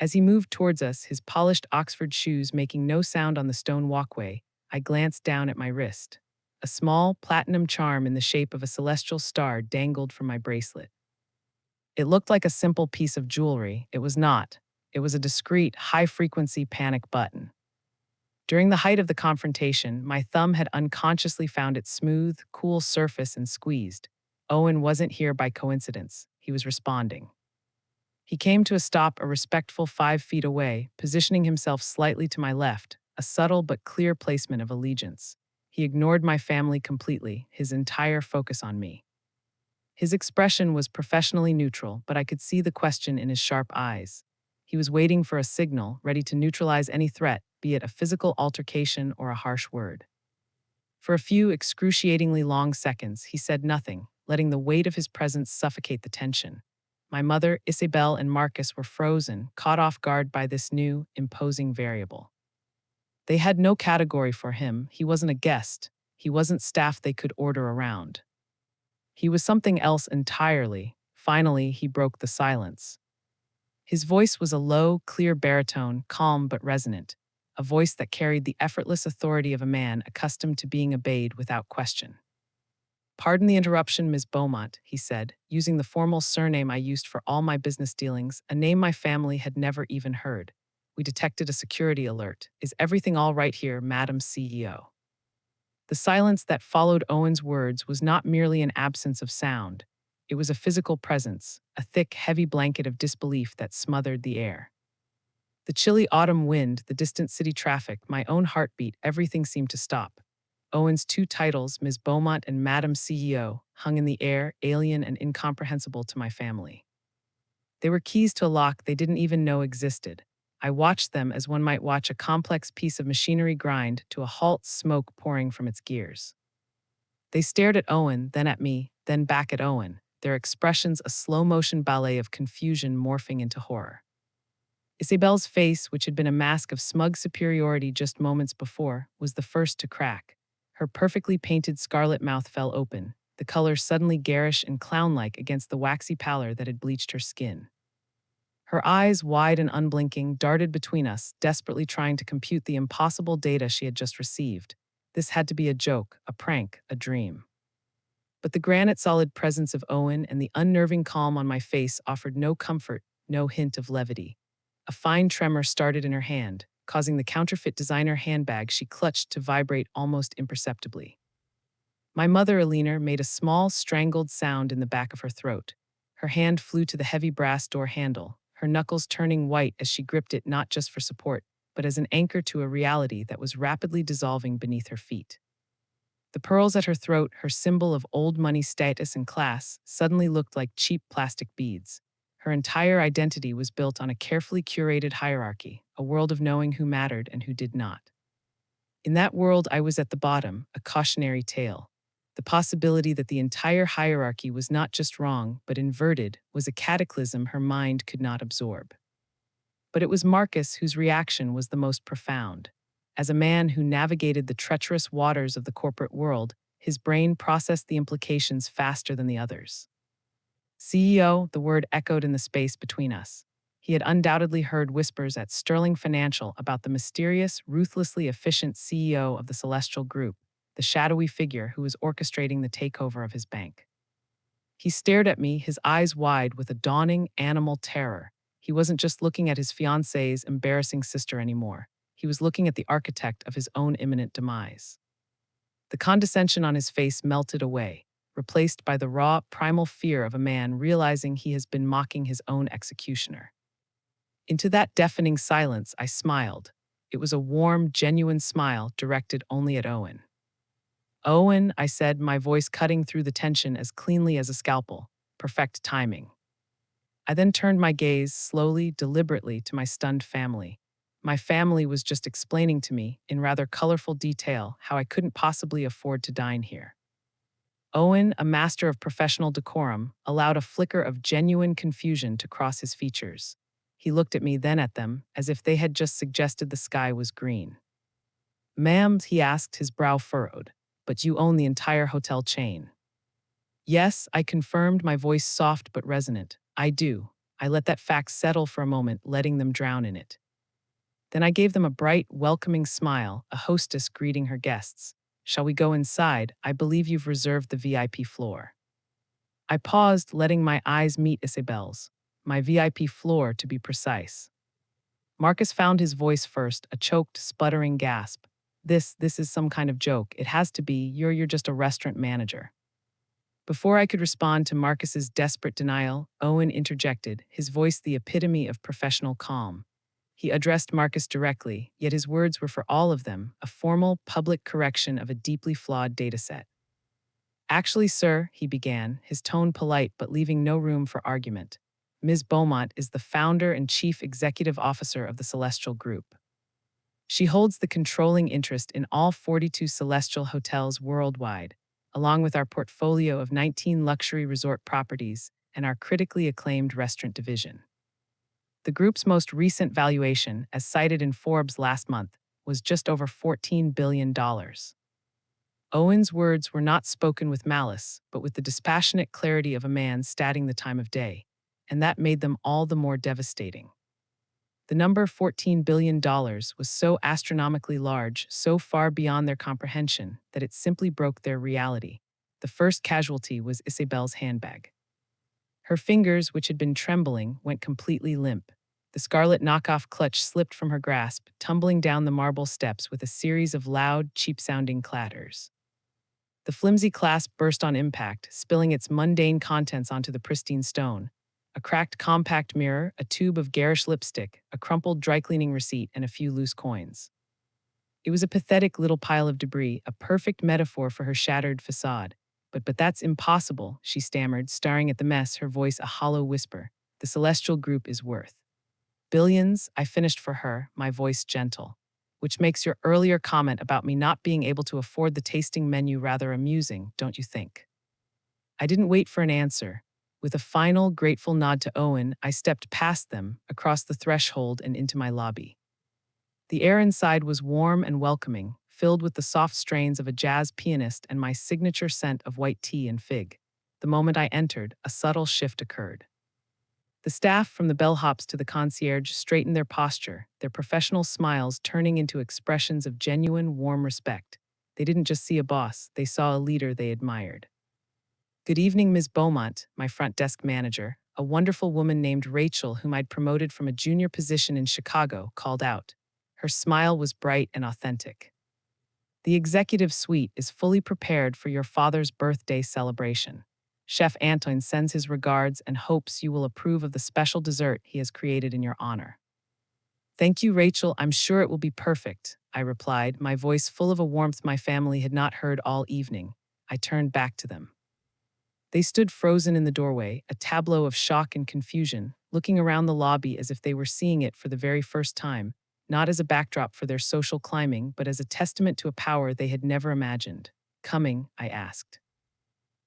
As he moved towards us, his polished Oxford shoes making no sound on the stone walkway, I glanced down at my wrist. A small, platinum charm in the shape of a celestial star dangled from my bracelet. It looked like a simple piece of jewelry. It was not. It was a discreet, high-frequency panic button. During the height of the confrontation, my thumb had unconsciously found its smooth, cool surface and squeezed. Owen wasn't here by coincidence. He was responding. He came to a stop a respectful 5 feet away, positioning himself slightly to my left, a subtle but clear placement of allegiance. He ignored my family completely, his entire focus on me. His expression was professionally neutral, but I could see the question in his sharp eyes. He was waiting for a signal, ready to neutralize any threat, be it a physical altercation or a harsh word. For a few excruciatingly long seconds, he said nothing, letting the weight of his presence suffocate the tension. My mother, Isabel, and Marcus were frozen, caught off guard by this new, imposing variable. They had no category for him. He wasn't a guest. He wasn't staff they could order around. He was something else entirely. Finally, he broke the silence. His voice was a low, clear baritone, calm but resonant, a voice that carried the effortless authority of a man accustomed to being obeyed without question. "Pardon the interruption, Ms. Beaumont," he said, using the formal surname I used for all my business dealings, a name my family had never even heard. "We detected a security alert. Is everything all right here, Madam CEO?" The silence that followed Owen's words was not merely an absence of sound. It was a physical presence, a thick, heavy blanket of disbelief that smothered the air. The chilly autumn wind, the distant city traffic, my own heartbeat, everything seemed to stop. Owen's 2 titles, Ms. Beaumont and Madam CEO, hung in the air, alien and incomprehensible to my family. They were keys to a lock they didn't even know existed. I watched them as one might watch a complex piece of machinery grind to a halt, smoke pouring from its gears. They stared at Owen, then at me, then back at Owen, their expressions a slow-motion ballet of confusion morphing into horror. Isabel's face, which had been a mask of smug superiority just moments before, was the first to crack. Her perfectly painted scarlet mouth fell open, the color suddenly garish and clown-like against the waxy pallor that had bleached her skin. Her eyes, wide and unblinking, darted between us, desperately trying to compute the impossible data she had just received. This had to be a joke, a prank, a dream. But the granite solid presence of Owen and the unnerving calm on my face offered no comfort, no hint of levity. A fine tremor started in her hand, causing the counterfeit designer handbag she clutched to vibrate almost imperceptibly. My mother, Alina, made a small, strangled sound in the back of her throat. Her hand flew to the heavy brass door handle, her knuckles turning white as she gripped it not just for support, but as an anchor to a reality that was rapidly dissolving beneath her feet. The pearls at her throat, her symbol of old money status and class, suddenly looked like cheap plastic beads. Her entire identity was built on a carefully curated hierarchy, a world of knowing who mattered and who did not. In that world, I was at the bottom, a cautionary tale. The possibility that the entire hierarchy was not just wrong, but inverted, was a cataclysm her mind could not absorb. But it was Marcus whose reaction was the most profound. As a man who navigated the treacherous waters of the corporate world, his brain processed the implications faster than the others. CEO, the word echoed in the space between us. He had undoubtedly heard whispers at Sterling Financial about the mysterious, ruthlessly efficient CEO of the Celestial Group, the shadowy figure who was orchestrating the takeover of his bank. He stared at me, his eyes wide with a dawning animal terror. He wasn't just looking at his fiancée's embarrassing sister anymore. He was looking at the architect of his own imminent demise. The condescension on his face melted away, replaced by the raw, primal fear of a man realizing he has been mocking his own executioner. Into that deafening silence, I smiled. It was a warm, genuine smile directed only at Owen. Owen, I said, my voice cutting through the tension as cleanly as a scalpel. Perfect timing. I then turned my gaze slowly, deliberately to my stunned family. My family was just explaining to me, in rather colorful detail, how I couldn't possibly afford to dine here. Owen, a master of professional decorum, allowed a flicker of genuine confusion to cross his features. He looked at me, then at them, as if they had just suggested the sky was green. Ma'am, he asked, his brow furrowed, but you own the entire hotel chain. Yes, I confirmed, my voice soft but resonant. I do. I let that fact settle for a moment, letting them drown in it. Then I gave them a bright, welcoming smile, a hostess greeting her guests. Shall we go inside? I believe you've reserved the VIP floor. I paused, letting my eyes meet Isabel's. My VIP floor, to be precise. Marcus found his voice first, a choked, sputtering gasp. This is some kind of joke. It has to be. You're just a restaurant manager. Before I could respond to Marcus's desperate denial, Owen interjected, his voice the epitome of professional calm. He addressed Marcus directly, yet his words were for all of them, a formal, public correction of a deeply flawed dataset. Actually, sir, he began, his tone polite but leaving no room for argument. Ms. Beaumont is the founder and chief executive officer of the Celestial Group. She holds the controlling interest in all 42 Celestial hotels worldwide, along with our portfolio of 19 luxury resort properties and our critically acclaimed restaurant division. The group's most recent valuation, as cited in Forbes last month, was just over $14 billion. Owen's words were not spoken with malice, but with the dispassionate clarity of a man stating the time of day, and that made them all the more devastating. The number $14 billion was so astronomically large, so far beyond their comprehension, that it simply broke their reality. The first casualty was Isabel's handbag. Her fingers, which had been trembling, went completely limp. The scarlet knockoff clutch slipped from her grasp, tumbling down the marble steps with a series of loud, cheap-sounding clatters. The flimsy clasp burst on impact, spilling its mundane contents onto the pristine stone. A cracked compact mirror, a tube of garish lipstick, a crumpled dry-cleaning receipt, and a few loose coins. It was a pathetic little pile of debris, a perfect metaphor for her shattered facade. But that's impossible, she stammered, staring at the mess, her voice a hollow whisper. The Celestial Group is worth billions, I finished for her, my voice gentle. Which makes your earlier comment about me not being able to afford the tasting menu rather amusing, don't you think? I didn't wait for an answer. With a final, grateful nod to Owen, I stepped past them, across the threshold and into my lobby. The air inside was warm and welcoming, filled with the soft strains of a jazz pianist and my signature scent of white tea and fig. The moment I entered, a subtle shift occurred. The staff, from the bellhops to the concierge, straightened their posture, their professional smiles turning into expressions of genuine, warm respect. They didn't just see a boss, they saw a leader they admired. "Good evening, Ms. Beaumont," my front desk manager, a wonderful woman named Rachel, whom I'd promoted from a junior position in Chicago, called out. Her smile was bright and authentic. "The executive suite is fully prepared for your father's birthday celebration. Chef Antoine sends his regards and hopes you will approve of the special dessert he has created in your honor." "Thank you, Rachel. I'm sure it will be perfect," I replied, my voice full of a warmth my family had not heard all evening. I turned back to them. They stood frozen in the doorway, a tableau of shock and confusion, looking around the lobby as if they were seeing it for the very first time, not as a backdrop for their social climbing, but as a testament to a power they had never imagined. "Coming?" I asked.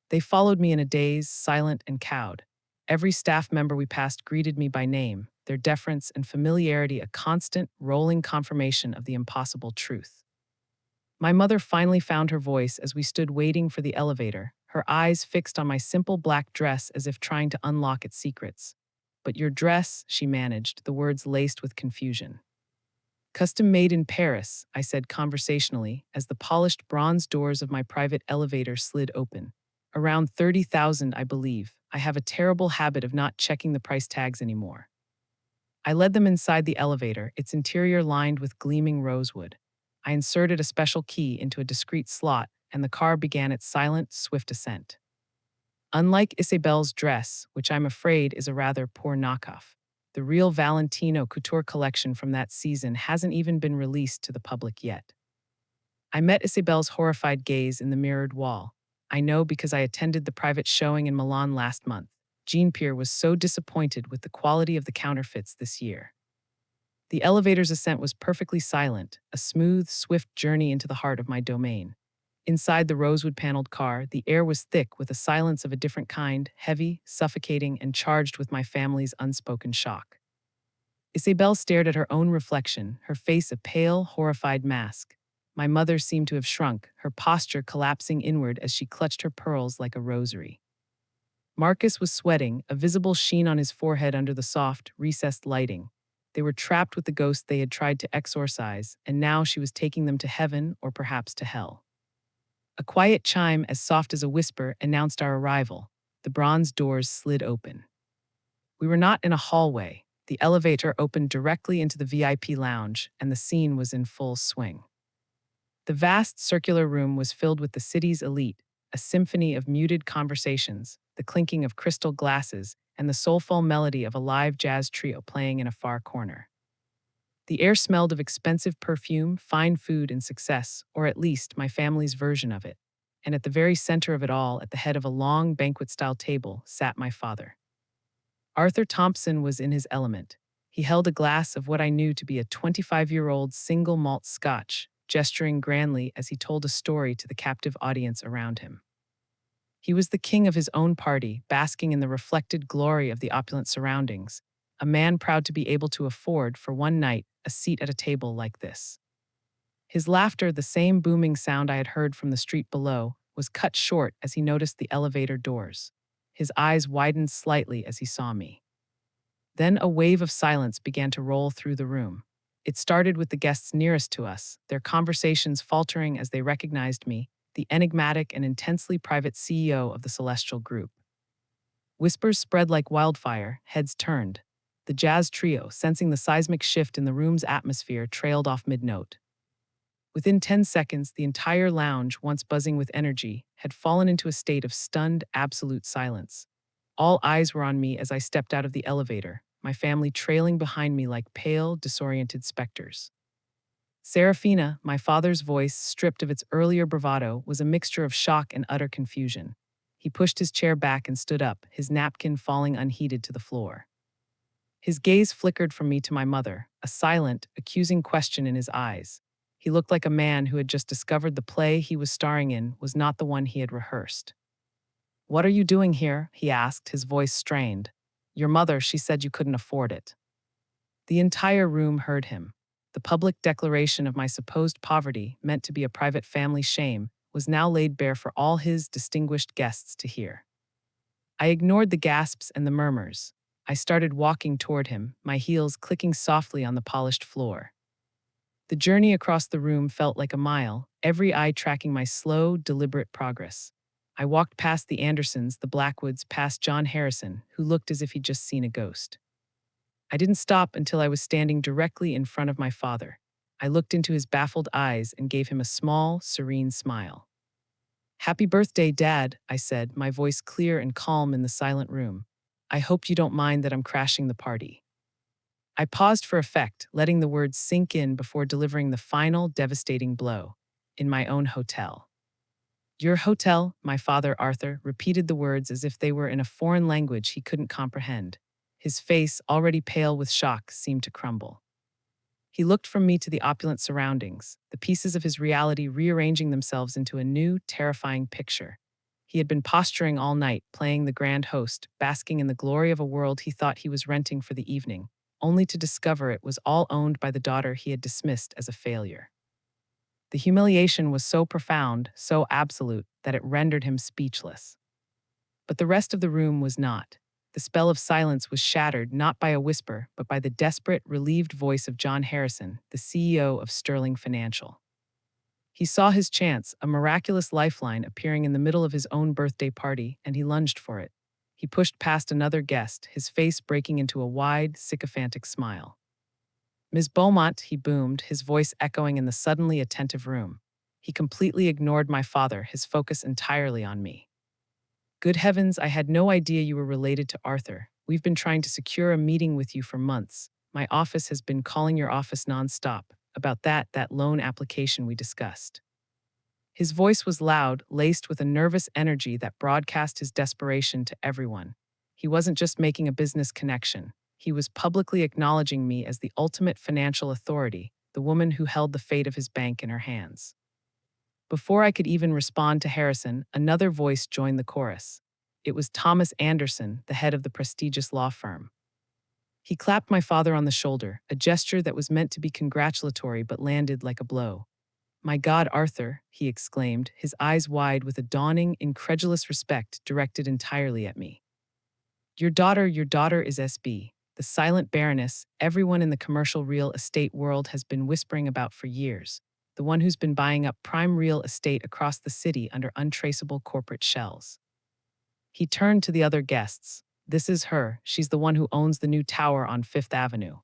They followed me in a daze, silent and cowed. Every staff member we passed greeted me by name, their deference and familiarity a constant, rolling confirmation of the impossible truth. My mother finally found her voice as we stood waiting for the elevator, her eyes fixed on my simple black dress as if trying to unlock its secrets. "But your dress," she managed, the words laced with confusion. "Custom made in Paris," I said conversationally as the polished bronze doors of my private elevator slid open. "Around 30,000, I believe. I have a terrible habit of not checking the price tags anymore." I led them inside the elevator, its interior lined with gleaming rosewood. I inserted a special key into a discreet slot, and the car began its silent, swift ascent. Unlike Isabel's dress, which I'm afraid is a rather poor knockoff, the real Valentino couture collection from that season hasn't even been released to the public yet. I met Isabel's horrified gaze in the mirrored wall. I know because I attended the private showing in Milan last month. Jean Pierre was so disappointed with the quality of the counterfeits this year. The elevator's ascent was perfectly silent, a smooth, swift journey into the heart of my domain. Inside the rosewood-paneled car, the air was thick with a silence of a different kind, heavy, suffocating, and charged with my family's unspoken shock. Isabelle stared at her own reflection, her face a pale, horrified mask. My mother seemed to have shrunk, her posture collapsing inward as she clutched her pearls like a rosary. Marcus was sweating, a visible sheen on his forehead under the soft, recessed lighting. They were trapped with the ghost they had tried to exorcise, and now she was taking them to heaven or perhaps to hell. A quiet chime, as soft as a whisper, announced our arrival. The bronze doors slid open. We were not in a hallway. The elevator opened directly into the VIP lounge, and the scene was in full swing. The vast circular room was filled with the city's elite, a symphony of muted conversations, the clinking of crystal glasses, and the soulful melody of a live jazz trio playing in a far corner. The air smelled of expensive perfume, fine food, and success, or at least my family's version of it. And at the very center of it all, at the head of a long banquet-style table, sat my father. Arthur Thompson was in his element. He held a glass of what I knew to be a 25-year-old single malt scotch, gesturing grandly as he told a story to the captive audience around him. He was the king of his own party, basking in the reflected glory of the opulent surroundings, a man proud to be able to afford, for one night, a seat at a table like this. His laughter, the same booming sound I had heard from the street below, was cut short as he noticed the elevator doors. His eyes widened slightly as he saw me. Then a wave of silence began to roll through the room. It started with the guests nearest to us, their conversations faltering as they recognized me, the enigmatic and intensely private CEO of the Celestial Group. Whispers spread like wildfire, heads turned. The jazz trio, sensing the seismic shift in the room's atmosphere, trailed off mid-note. Within 10 seconds, the entire lounge, once buzzing with energy, had fallen into a state of stunned, absolute silence. All eyes were on me as I stepped out of the elevator, my family trailing behind me like pale, disoriented specters. Seraphina, my father's voice, stripped of its earlier bravado, was a mixture of shock and utter confusion. He pushed his chair back and stood up, his napkin falling unheeded to the floor. His gaze flickered from me to my mother, a silent, accusing question in his eyes. He looked like a man who had just discovered the play he was starring in was not the one he had rehearsed. "What are you doing here?" he asked, his voice strained. "Your mother, she said you couldn't afford it." The entire room heard him. The public declaration of my supposed poverty, meant to be a private family shame, was now laid bare for all his distinguished guests to hear. I ignored the gasps and the murmurs. I started walking toward him, my heels clicking softly on the polished floor. The journey across the room felt like a mile, every eye tracking my slow, deliberate progress. I walked past the Andersons, the Blackwoods, past John Harrison, who looked as if he'd just seen a ghost. I didn't stop until I was standing directly in front of my father. I looked into his baffled eyes and gave him a small, serene smile. "Happy birthday, Dad," I said, my voice clear and calm in the silent room. "I hope you don't mind that I'm crashing the party." I paused for effect, letting the words sink in before delivering the final, devastating blow. In my own hotel. "Your hotel," my father, Arthur, repeated the words as if they were in a foreign language he couldn't comprehend. His face, already pale with shock, seemed to crumble. He looked from me to the opulent surroundings, the pieces of his reality rearranging themselves into a new, terrifying picture. He had been posturing all night, playing the grand host, basking in the glory of a world he thought he was renting for the evening, only to discover it was all owned by the daughter he had dismissed as a failure. The humiliation was so profound, so absolute, that it rendered him speechless. But the rest of the room was not. The spell of silence was shattered not by a whisper, but by the desperate, relieved voice of John Harrison, the CEO of Sterling Financial. He saw his chance, a miraculous lifeline appearing in the middle of his own birthday party, and he lunged for it. He pushed past another guest, his face breaking into a wide, sycophantic smile. "Ms. Beaumont," he boomed, his voice echoing in the suddenly attentive room. He completely ignored my father, his focus entirely on me. "Good heavens, I had no idea you were related to Arthur. We've been trying to secure a meeting with you for months. My office has been calling your office nonstop about that loan application we discussed." His voice was loud, laced with a nervous energy that broadcast his desperation to everyone. He wasn't just making a business connection. He was publicly acknowledging me as the ultimate financial authority, the woman who held the fate of his bank in her hands. Before I could even respond to Harrison, another voice joined the chorus. It was Thomas Anderson, the head of the prestigious law firm. He clapped my father on the shoulder, a gesture that was meant to be congratulatory but landed like a blow. "My God, Arthur," he exclaimed, his eyes wide with a dawning, incredulous respect directed entirely at me. Your daughter is SB, the silent baroness everyone in the commercial real estate world has been whispering about for years, the one who's been buying up prime real estate across the city under untraceable corporate shells." He turned to the other guests. "This is her. She's the one who owns the new tower on Fifth Avenue."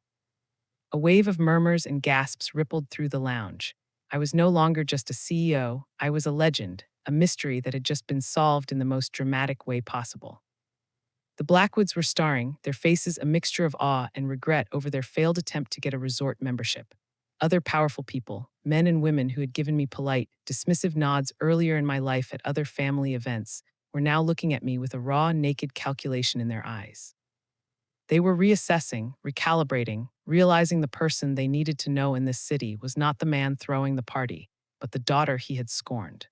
A wave of murmurs and gasps rippled through the lounge. I was no longer just a CEO, I was a legend, a mystery that had just been solved in the most dramatic way possible. The Blackwoods were starring, their faces a mixture of awe and regret over their failed attempt to get a resort membership. Other powerful people, men and women who had given me polite, dismissive nods earlier in my life at other family events, were now looking at me with a raw, naked calculation in their eyes. They were reassessing, recalibrating, realizing the person they needed to know in this city was not the man throwing the party, but the daughter he had scorned.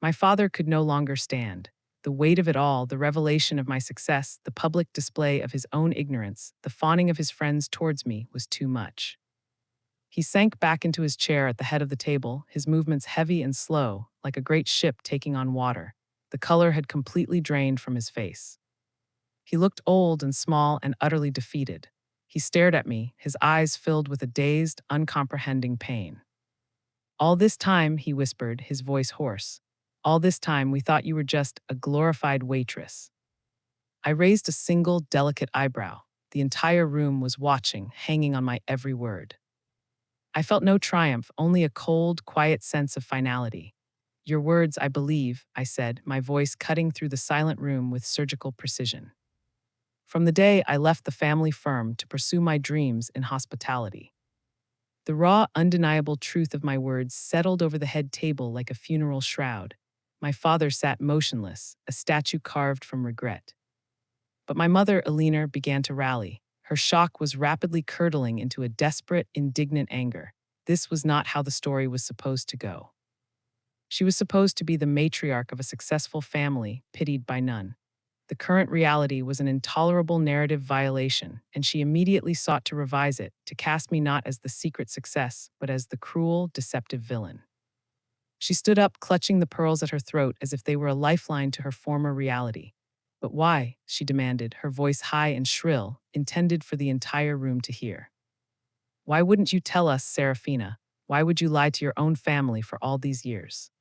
My father could no longer stand. The weight of it all, the revelation of my success, the public display of his own ignorance, the fawning of his friends towards me was too much. He sank back into his chair at the head of the table, his movements heavy and slow, like a great ship taking on water. The color had completely drained from his face. He looked old and small and utterly defeated. He stared at me, his eyes filled with a dazed, uncomprehending pain. "All this time," he whispered, his voice hoarse, "all this time we thought you were just a glorified waitress." I raised a single, delicate eyebrow. The entire room was watching, hanging on my every word. I felt no triumph, only a cold, quiet sense of finality. "Your words, I believe," I said, my voice cutting through the silent room with surgical precision. From the day I left the family firm to pursue my dreams in hospitality. The raw, undeniable truth of my words settled over the head table like a funeral shroud. My father sat motionless, a statue carved from regret. But my mother, Eleanor, began to rally. Her shock was rapidly curdling into a desperate, indignant anger. This was not how the story was supposed to go. She was supposed to be the matriarch of a successful family, pitied by none. The current reality was an intolerable narrative violation, and she immediately sought to revise it, to cast me not as the secret success, but as the cruel, deceptive villain. She stood up, clutching the pearls at her throat as if they were a lifeline to her former reality. But why? She demanded, her voice high and shrill, intended for the entire room to hear. Why wouldn't you tell us, Seraphina? Why would you lie to your own family for all these years?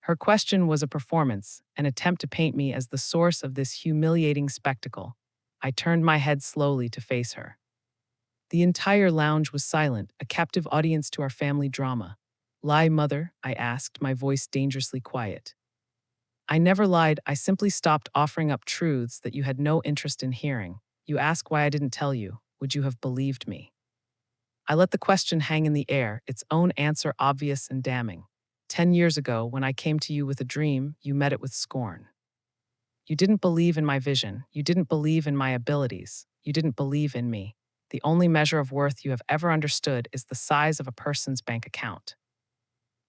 Her question was a performance, an attempt to paint me as the source of this humiliating spectacle. I turned my head slowly to face her. The entire lounge was silent, a captive audience to our family drama. Lie, mother? I asked, my voice dangerously quiet. I never lied, I simply stopped offering up truths that you had no interest in hearing. You ask why I didn't tell you. Would you have believed me? I let the question hang in the air, its own answer obvious and damning. 10 years ago, when I came to you with a dream, you met it with scorn. You didn't believe in my vision. You didn't believe in my abilities. You didn't believe in me. The only measure of worth you have ever understood is the size of a person's bank account.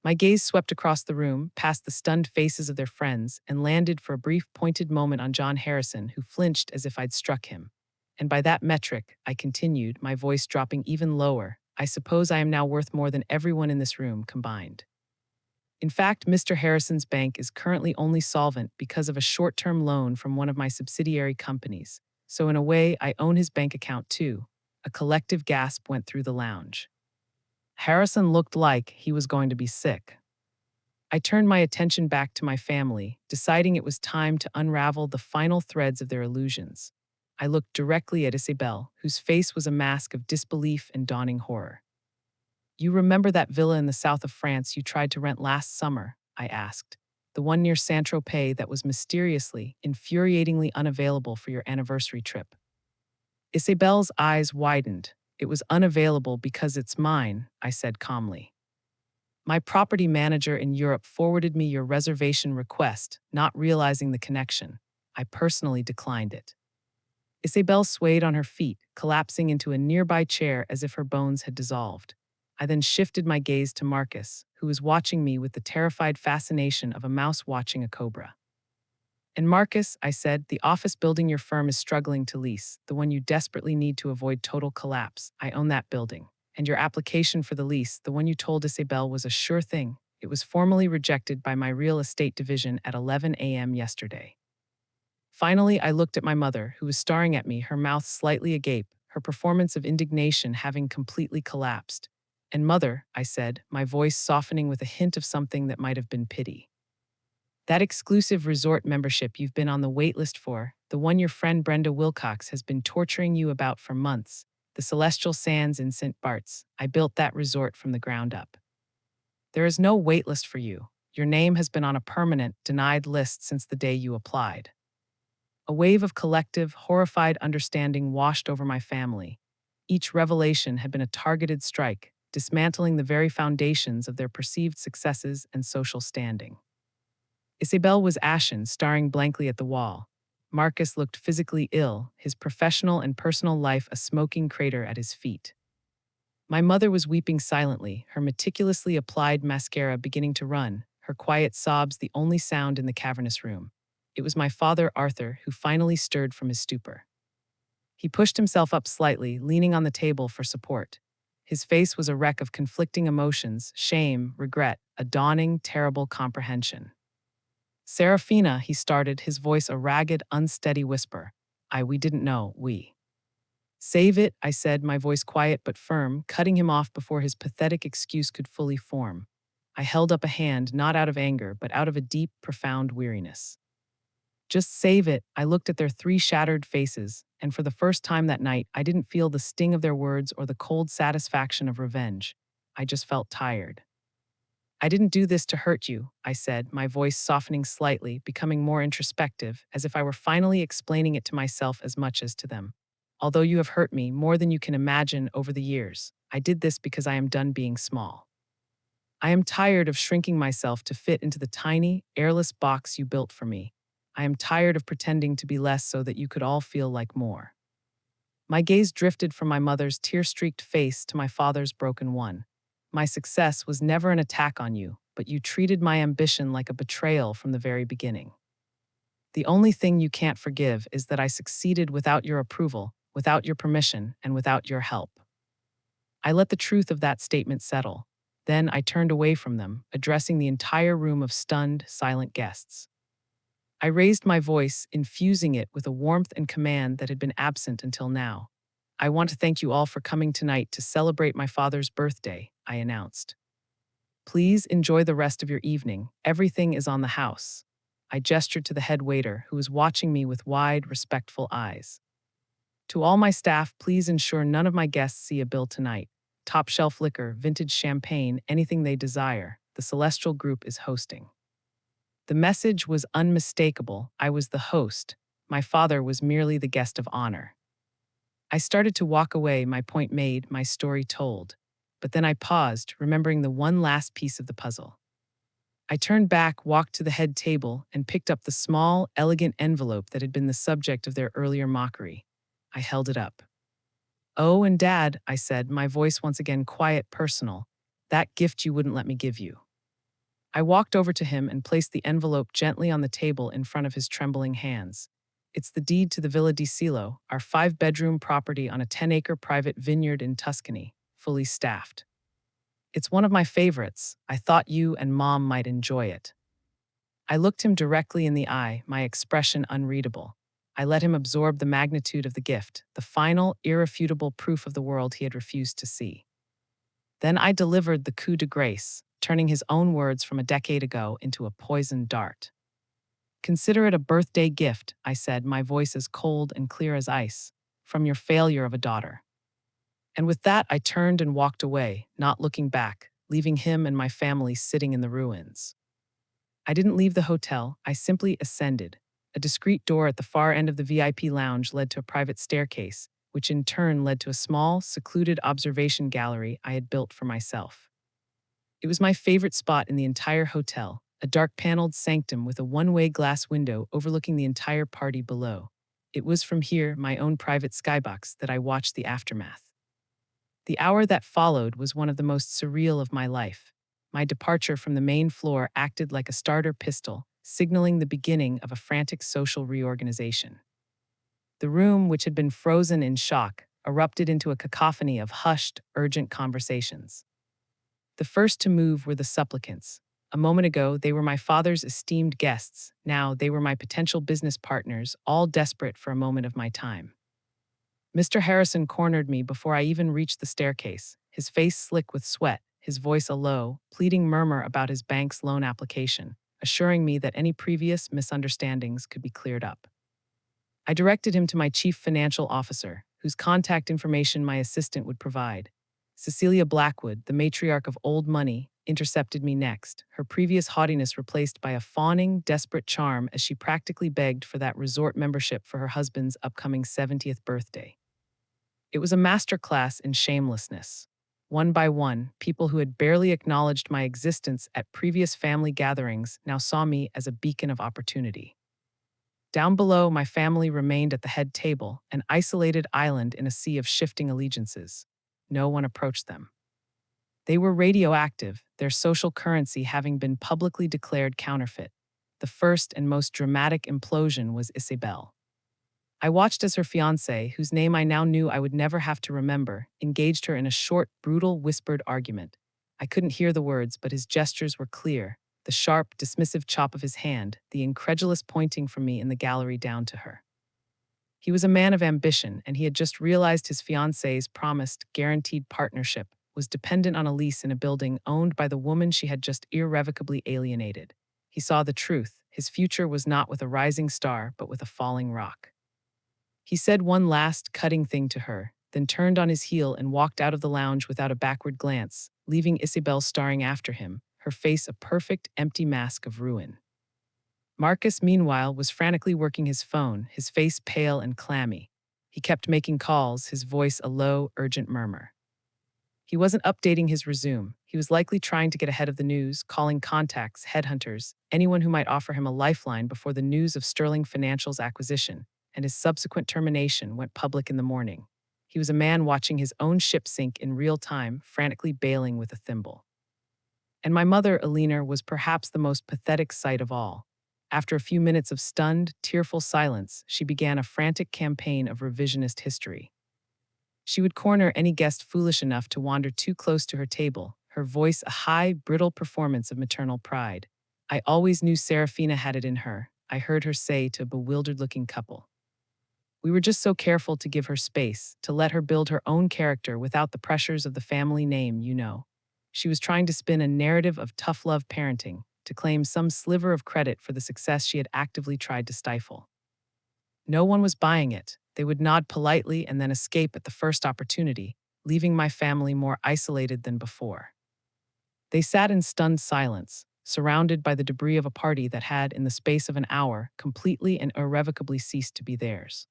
My gaze swept across the room, past the stunned faces of their friends, and landed for a brief, pointed moment on John Harrison, who flinched as if I'd struck him. And by that metric, I continued, my voice dropping even lower, I suppose I am now worth more than everyone in this room combined. In fact, Mr. Harrison's bank is currently only solvent because of a short-term loan from one of my subsidiary companies. So in a way, I own his bank account too. A collective gasp went through the lounge. Harrison looked like he was going to be sick. I turned my attention back to my family, deciding it was time to unravel the final threads of their illusions. I looked directly at Isabelle, whose face was a mask of disbelief and dawning horror. You remember that villa in the south of France you tried to rent last summer? I asked. The one near Saint-Tropez that was mysteriously, infuriatingly unavailable for your anniversary trip. Isabelle's eyes widened. It was unavailable because it's mine, I said calmly. My property manager in Europe forwarded me your reservation request, not realizing the connection. I personally declined it. Isabelle swayed on her feet, collapsing into a nearby chair as if her bones had dissolved. I then shifted my gaze to Marcus, who was watching me with the terrified fascination of a mouse watching a cobra. And Marcus, I said, the office building your firm is struggling to lease, the one you desperately need to avoid total collapse. I own that building. And your application for the lease, the one you told Isabelle was a sure thing. It was formally rejected by my real estate division at 11 a.m. yesterday. Finally, I looked at my mother, who was staring at me, her mouth slightly agape, her performance of indignation having completely collapsed. And mother, I said, my voice softening with a hint of something that might have been pity. That exclusive resort membership you've been on the wait list for, the one your friend Brenda Wilcox has been torturing you about for months, the Celestial Sands in St. Bart's, I built that resort from the ground up. There is no wait list for you. Your name has been on a permanent, denied list since the day you applied. A wave of collective, horrified understanding washed over my family. Each revelation had been a targeted strike, dismantling the very foundations of their perceived successes and social standing. Isabelle was ashen, staring blankly at the wall. Marcus looked physically ill, his professional and personal life a smoking crater at his feet. My mother was weeping silently, her meticulously applied mascara beginning to run, her quiet sobs the only sound in the cavernous room. It was my father, Arthur, who finally stirred from his stupor. He pushed himself up slightly, leaning on the table for support. His face was a wreck of conflicting emotions, shame, regret, a dawning, terrible comprehension. Seraphina, he started, his voice a ragged, unsteady whisper. We didn't know, we. Save it, I said, my voice quiet but firm, cutting him off before his pathetic excuse could fully form. I held up a hand, not out of anger, but out of a deep, profound weariness. Just save it. I looked at their three shattered faces, and for the first time that night, I didn't feel the sting of their words or the cold satisfaction of revenge. I just felt tired. I didn't do this to hurt you, I said, my voice softening slightly, becoming more introspective, as if I were finally explaining it to myself as much as to them. Although you have hurt me more than you can imagine over the years, I did this because I am done being small. I am tired of shrinking myself to fit into the tiny, airless box you built for me. I am tired of pretending to be less so that you could all feel like more. My gaze drifted from my mother's tear-streaked face to my father's broken one. My success was never an attack on you, but you treated my ambition like a betrayal from the very beginning. The only thing you can't forgive is that I succeeded without your approval, without your permission, and without your help. I let the truth of that statement settle. Then I turned away from them, addressing the entire room of stunned, silent guests. I raised my voice, infusing it with a warmth and command that had been absent until now. I want to thank you all for coming tonight to celebrate my father's birthday, I announced. Please enjoy the rest of your evening. Everything is on the house. I gestured to the head waiter, who was watching me with wide, respectful eyes. To all my staff, please ensure none of my guests see a bill tonight. Top shelf liquor, vintage champagne, anything they desire. The Celestial Group is hosting. The message was unmistakable. I was the host. My father was merely the guest of honor. I started to walk away, my point made, my story told. But then I paused, remembering the one last piece of the puzzle. I turned back, walked to the head table, and picked up the small, elegant envelope that had been the subject of their earlier mockery. I held it up. "Oh, and Dad," I said, my voice once again quiet, personal, "that gift you wouldn't let me give you." I walked over to him and placed the envelope gently on the table in front of his trembling hands. "It's the deed to the Villa di Silo, our 5-bedroom property on a 10-acre private vineyard in Tuscany, fully staffed. It's one of my favorites. I thought you and Mom might enjoy it." I looked him directly in the eye, my expression unreadable. I let him absorb the magnitude of the gift, the final, irrefutable proof of the world he had refused to see. Then I delivered the coup de grace, turning his own words from a decade ago into a poisoned dart. "Consider it a birthday gift," I said, my voice as cold and clear as ice, "from your failure of a daughter." And with that, I turned and walked away, not looking back, leaving him and my family sitting in the ruins. I didn't leave the hotel, I simply ascended. A discreet door at the far end of the VIP lounge led to a private staircase, which in turn led to a small, secluded observation gallery I had built for myself. It was my favorite spot in the entire hotel, a dark paneled sanctum with a one-way glass window overlooking the entire party below. It was from here, my own private skybox, that I watched the aftermath. The hour that followed was one of the most surreal of my life. My departure from the main floor acted like a starter pistol, signaling the beginning of a frantic social reorganization. The room, which had been frozen in shock, erupted into a cacophony of hushed, urgent conversations. The first to move were the supplicants. A moment ago, they were my father's esteemed guests. Now, they were my potential business partners, all desperate for a moment of my time. Mr. Harrison cornered me before I even reached the staircase, his face slick with sweat, his voice a low, pleading murmur about his bank's loan application, assuring me that any previous misunderstandings could be cleared up. I directed him to my chief financial officer, whose contact information my assistant would provide. Cecilia Blackwood, the matriarch of Old Money, intercepted me next, her previous haughtiness replaced by a fawning, desperate charm as she practically begged for that resort membership for her husband's upcoming 70th birthday. It was a masterclass in shamelessness. One by one, people who had barely acknowledged my existence at previous family gatherings now saw me as a beacon of opportunity. Down below, my family remained at the head table, an isolated island in a sea of shifting allegiances. No one approached them. They were radioactive, their social currency having been publicly declared counterfeit. The first and most dramatic implosion was Isabel. I watched as her fiancé, whose name I now knew I would never have to remember, engaged her in a short, brutal, whispered argument. I couldn't hear the words, but his gestures were clear, the sharp, dismissive chop of his hand, the incredulous pointing from me in the gallery down to her. He was a man of ambition, and he had just realized his fiancée's promised, guaranteed partnership was dependent on a lease in a building owned by the woman she had just irrevocably alienated. He saw the truth. His future was not with a rising star, but with a falling rock. He said one last, cutting thing to her, then turned on his heel and walked out of the lounge without a backward glance, leaving Isabel staring after him, her face a perfect, empty mask of ruin. Marcus, meanwhile, was frantically working his phone, his face pale and clammy. He kept making calls, his voice a low, urgent murmur. He wasn't updating his resume. He was likely trying to get ahead of the news, calling contacts, headhunters, anyone who might offer him a lifeline before the news of Sterling Financial's acquisition and his subsequent termination went public in the morning. He was a man watching his own ship sink in real time, frantically bailing with a thimble. And my mother, Alina, was perhaps the most pathetic sight of all. After a few minutes of stunned, tearful silence, she began a frantic campaign of revisionist history. She would corner any guest foolish enough to wander too close to her table, her voice a high, brittle performance of maternal pride. "I always knew Seraphina had it in her," I heard her say to a bewildered-looking couple. We were just so careful to give her space, to let her build her own character without the pressures of the family name, you know. She was trying to spin a narrative of tough love parenting, to claim some sliver of credit for the success she had actively tried to stifle. No one was buying it. They would nod politely and then escape at the first opportunity, leaving my family more isolated than before. They sat in stunned silence, surrounded by the debris of a party that had, in the space of an hour, completely and irrevocably ceased to be theirs.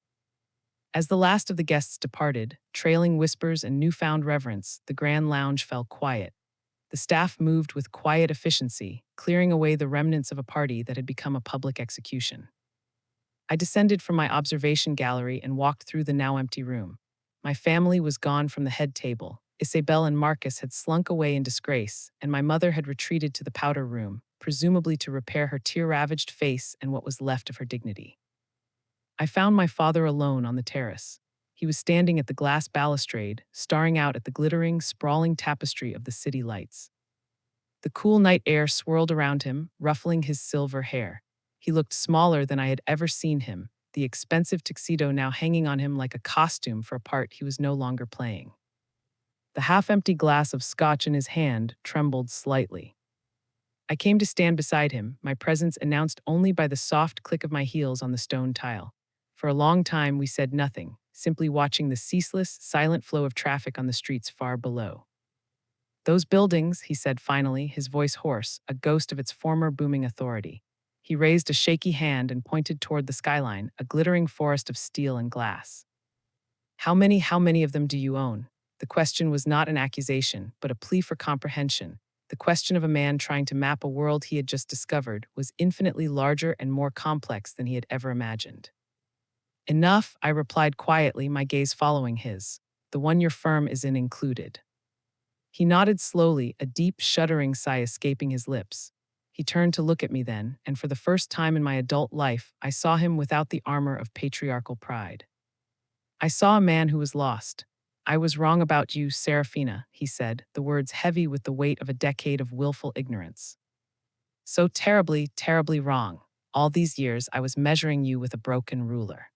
As the last of the guests departed, trailing whispers and newfound reverence, the grand lounge fell quiet. The staff moved with quiet efficiency, clearing away the remnants of a party that had become a public execution. I descended from my observation gallery and walked through the now empty room. My family was gone from the head table. Isabel and Marcus had slunk away in disgrace, and my mother had retreated to the powder room, presumably to repair her tear-ravaged face and what was left of her dignity. I found my father alone on the terrace. He was standing at the glass balustrade, staring out at the glittering, sprawling tapestry of the city lights. The cool night air swirled around him, ruffling his silver hair. He looked smaller than I had ever seen him, the expensive tuxedo now hanging on him like a costume for a part he was no longer playing. The half-empty glass of scotch in his hand trembled slightly. I came to stand beside him, my presence announced only by the soft click of my heels on the stone tile. For a long time we said nothing, simply watching the ceaseless, silent flow of traffic on the streets far below. Those buildings, he said finally, his voice hoarse, a ghost of its former booming authority. He raised a shaky hand and pointed toward the skyline, a glittering forest of steel and glass. How many of them do you own? The question was not an accusation, but a plea for comprehension. The question of a man trying to map a world he had just discovered was infinitely larger and more complex than he had ever imagined. Enough, I replied quietly, my gaze following his. The one your firm is in included. He nodded slowly, a deep, shuddering sigh escaping his lips. He turned to look at me then, and for the first time in my adult life, I saw him without the armor of patriarchal pride. I saw a man who was lost. I was wrong about you, Seraphina, he said, the words heavy with the weight of a decade of willful ignorance. So terribly, terribly wrong. All these years I was measuring you with a broken ruler.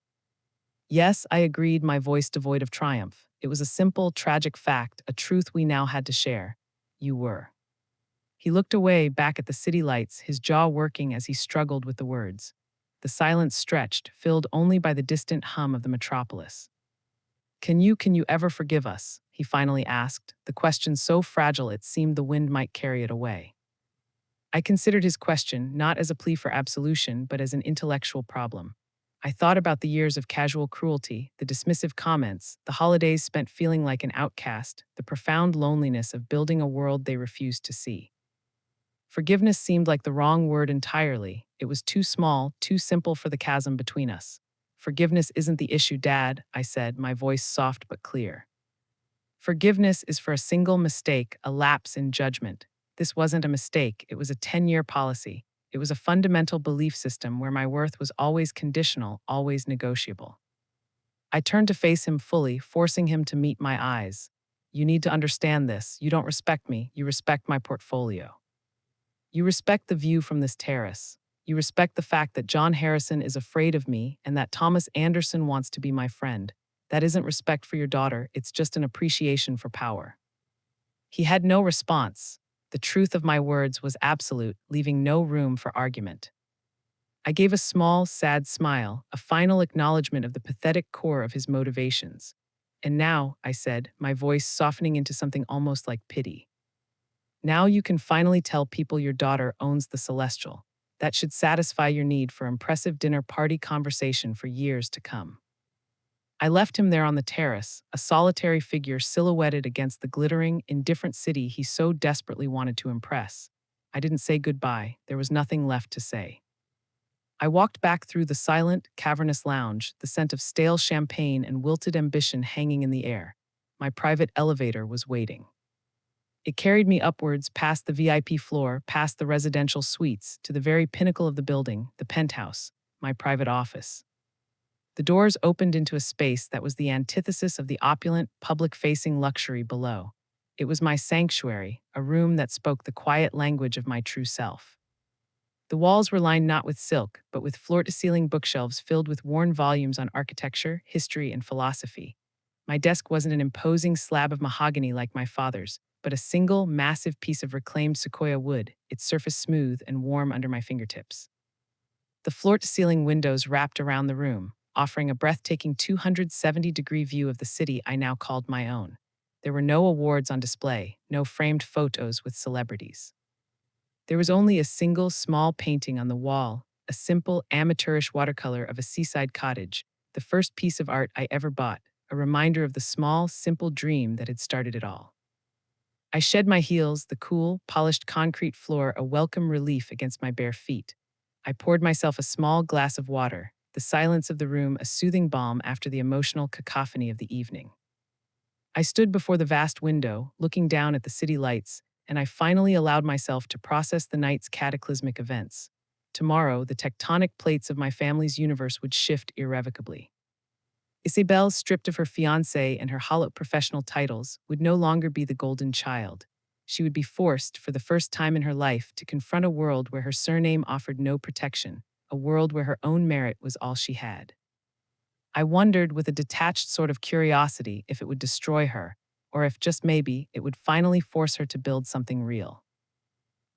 Yes, I agreed, my voice devoid of triumph. It was a simple, tragic fact, a truth we now had to share. You were. He looked away, back at the city lights, his jaw working as he struggled with the words. The silence stretched, filled only by the distant hum of the metropolis. Can you ever forgive us? He finally asked, the question so fragile it seemed the wind might carry it away. I considered his question not as a plea for absolution, but as an intellectual problem. I thought about the years of casual cruelty, the dismissive comments, the holidays spent feeling like an outcast, the profound loneliness of building a world they refused to see. Forgiveness seemed like the wrong word entirely. It was too small, too simple for the chasm between us. Forgiveness isn't the issue, Dad, I said, my voice soft but clear. Forgiveness is for a single mistake, a lapse in judgment. This wasn't a mistake, it was a 10-year policy. It was a fundamental belief system where my worth was always conditional, always negotiable. I turned to face him fully, forcing him to meet my eyes. You need to understand this. You don't respect me. You respect my portfolio. You respect the view from this terrace. You respect the fact that John Harrison is afraid of me and that Thomas Anderson wants to be my friend. That isn't respect for your daughter, it's just an appreciation for power. He had no response. The truth of my words was absolute, leaving no room for argument. I gave a small, sad smile, a final acknowledgement of the pathetic core of his motivations. And now, I said, my voice softening into something almost like pity. Now you can finally tell people your daughter owns the Celestial. That should satisfy your need for impressive dinner party conversation for years to come. I left him there on the terrace, a solitary figure silhouetted against the glittering, indifferent city he so desperately wanted to impress. I didn't say goodbye. There was nothing left to say. I walked back through the silent, cavernous lounge, the scent of stale champagne and wilted ambition hanging in the air. My private elevator was waiting. It carried me upwards, past the VIP floor, past the residential suites, to the very pinnacle of the building, the penthouse, my private office. The doors opened into a space that was the antithesis of the opulent, public-facing luxury below. It was my sanctuary, a room that spoke the quiet language of my true self. The walls were lined not with silk, but with floor-to-ceiling bookshelves filled with worn volumes on architecture, history, and philosophy. My desk wasn't an imposing slab of mahogany like my father's, but a single, massive piece of reclaimed sequoia wood, its surface smooth and warm under my fingertips. The floor-to-ceiling windows wrapped around the room, offering a breathtaking 270-degree view of the city I now called my own. There were no awards on display, no framed photos with celebrities. There was only a single small painting on the wall, a simple, amateurish watercolor of a seaside cottage, the first piece of art I ever bought, a reminder of the small, simple dream that had started it all. I shed my heels, the cool, polished concrete floor a welcome relief against my bare feet. I poured myself a small glass of water, the silence of the room a soothing balm after the emotional cacophony of the evening. I stood before the vast window, looking down at the city lights, and I finally allowed myself to process the night's cataclysmic events. Tomorrow, the tectonic plates of my family's universe would shift irrevocably. Isabelle, stripped of her fiancé and her hollow professional titles, would no longer be the golden child. She would be forced, for the first time in her life, to confront a world where her surname offered no protection, a world where her own merit was all she had. I wondered, with a detached sort of curiosity, if it would destroy her, or if, just maybe, it would finally force her to build something real.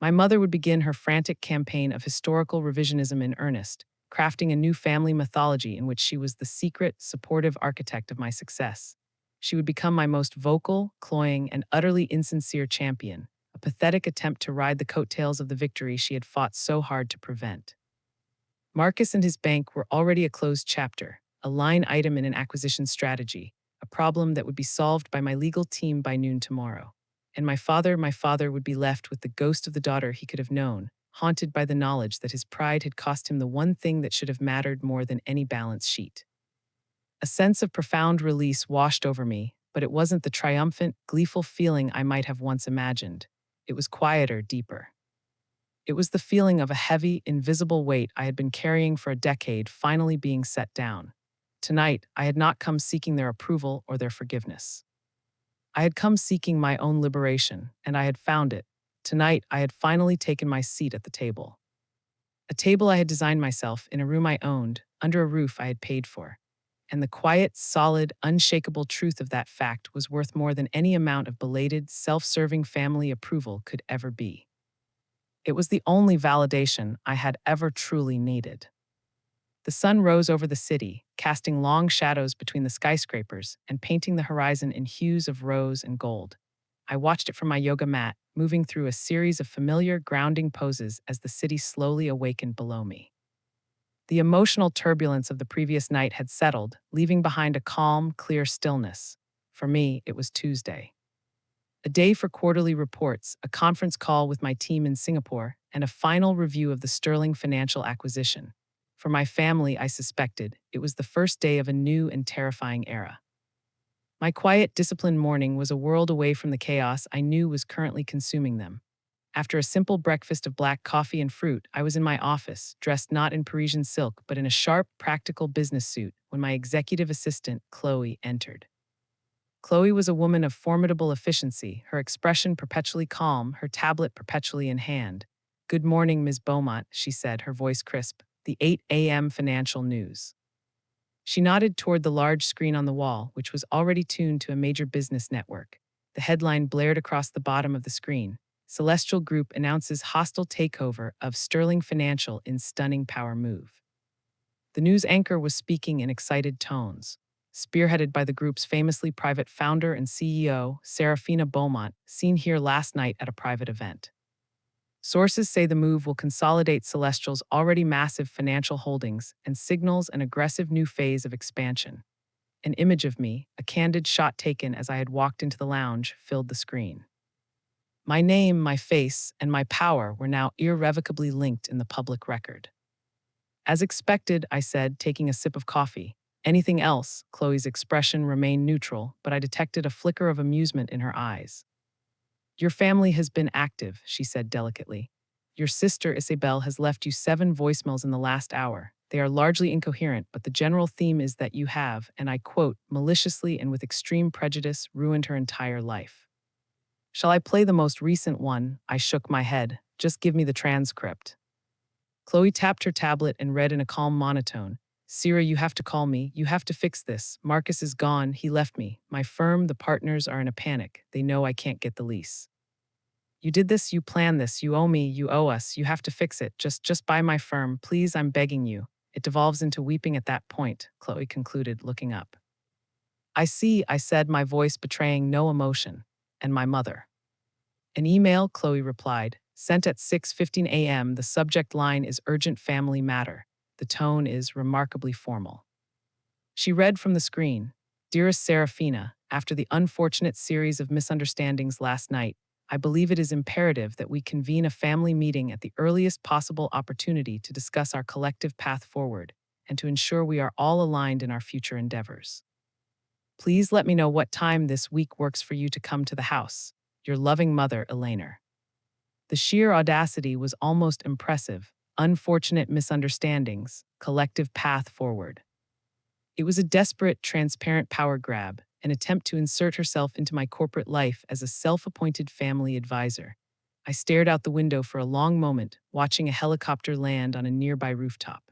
My mother would begin her frantic campaign of historical revisionism in earnest, crafting a new family mythology in which she was the secret, supportive architect of my success. She would become my most vocal, cloying, and utterly insincere champion, a pathetic attempt to ride the coattails of the victory she had fought so hard to prevent. Marcus and his bank were already a closed chapter, a line item in an acquisition strategy, a problem that would be solved by my legal team by noon tomorrow. And my father would be left with the ghost of the daughter he could have known, haunted by the knowledge that his pride had cost him the one thing that should have mattered more than any balance sheet. A sense of profound release washed over me, but it wasn't the triumphant, gleeful feeling I might have once imagined. It was quieter, deeper. It was the feeling of a heavy, invisible weight I had been carrying for a decade finally being set down. Tonight, I had not come seeking their approval or their forgiveness. I had come seeking my own liberation, and I had found it. Tonight, I had finally taken my seat at the table. A table I had designed myself in a room I owned, under a roof I had paid for. And the quiet, solid, unshakable truth of that fact was worth more than any amount of belated, self-serving family approval could ever be. It was the only validation I had ever truly needed. The sun rose over the city, casting long shadows between the skyscrapers and painting the horizon in hues of rose and gold. I watched it from my yoga mat, moving through a series of familiar, grounding poses as the city slowly awakened below me. The emotional turbulence of the previous night had settled, leaving behind a calm, clear stillness. For me, it was Tuesday. A day for quarterly reports, a conference call with my team in Singapore, and a final review of the sterling financial acquisition. For my family, I suspected, it was the first day of a new and terrifying era. My quiet, disciplined morning was a world away from the chaos I knew was currently consuming them. After a simple breakfast of black coffee and fruit, I was in my office, dressed not in Parisian silk but in a sharp, practical business suit, when my executive assistant, Chloe, entered. Chloe was a woman of formidable efficiency, her expression perpetually calm, her tablet perpetually in hand. "Good morning, Ms. Beaumont," she said, her voice crisp. "The 8 a.m. financial news." She nodded toward the large screen on the wall, which was already tuned to a major business network. The headline blared across the bottom of the screen. Celestial Group announces hostile takeover of Sterling Financial in stunning power move. The news anchor was speaking in excited tones. Spearheaded by the group's famously private founder and CEO, Seraphina Beaumont, seen here last night at a private event. Sources say the move will consolidate Celestial's already massive financial holdings and signals an aggressive new phase of expansion. An image of me, a candid shot taken as I had walked into the lounge, filled the screen. My name, my face, and my power were now irrevocably linked in the public record. "As expected," I said, taking a sip of coffee. "Anything else?" Chloe's expression remained neutral, but I detected a flicker of amusement in her eyes. "Your family has been active," she said delicately. "Your sister Isabelle has left you 7 voicemails in the last hour. They are largely incoherent, but the general theme is that you have, and I quote, maliciously and with extreme prejudice, ruined her entire life." "Shall I play the most recent one?" I shook my head. "Just give me the transcript." Chloe tapped her tablet and read in a calm monotone. Sierra, you have to call me. You have to fix this. Marcus is gone. He left me. My firm, the partners are in a panic. They know I can't get the lease. You did this, you planned this, you owe me, you owe us, you have to fix it. Just buy my firm. Please, I'm begging you. It devolves into weeping at that point, Chloe concluded, looking up. I see, I said, my voice betraying no emotion. And my mother. An email, Chloe replied, sent at 6:15 a.m. The subject line is urgent family matter. The tone is remarkably formal. She read from the screen, Dearest Seraphina, after the unfortunate series of misunderstandings last night, I believe it is imperative that we convene a family meeting at the earliest possible opportunity to discuss our collective path forward and to ensure we are all aligned in our future endeavors. Please let me know what time this week works for you to come to the house. Your loving mother, Elainer. The sheer audacity was almost impressive. Unfortunate misunderstandings, collective path forward. It was a desperate, transparent power grab, an attempt to insert herself into my corporate life as a self-appointed family advisor. I stared out the window for a long moment, watching a helicopter land on a nearby rooftop.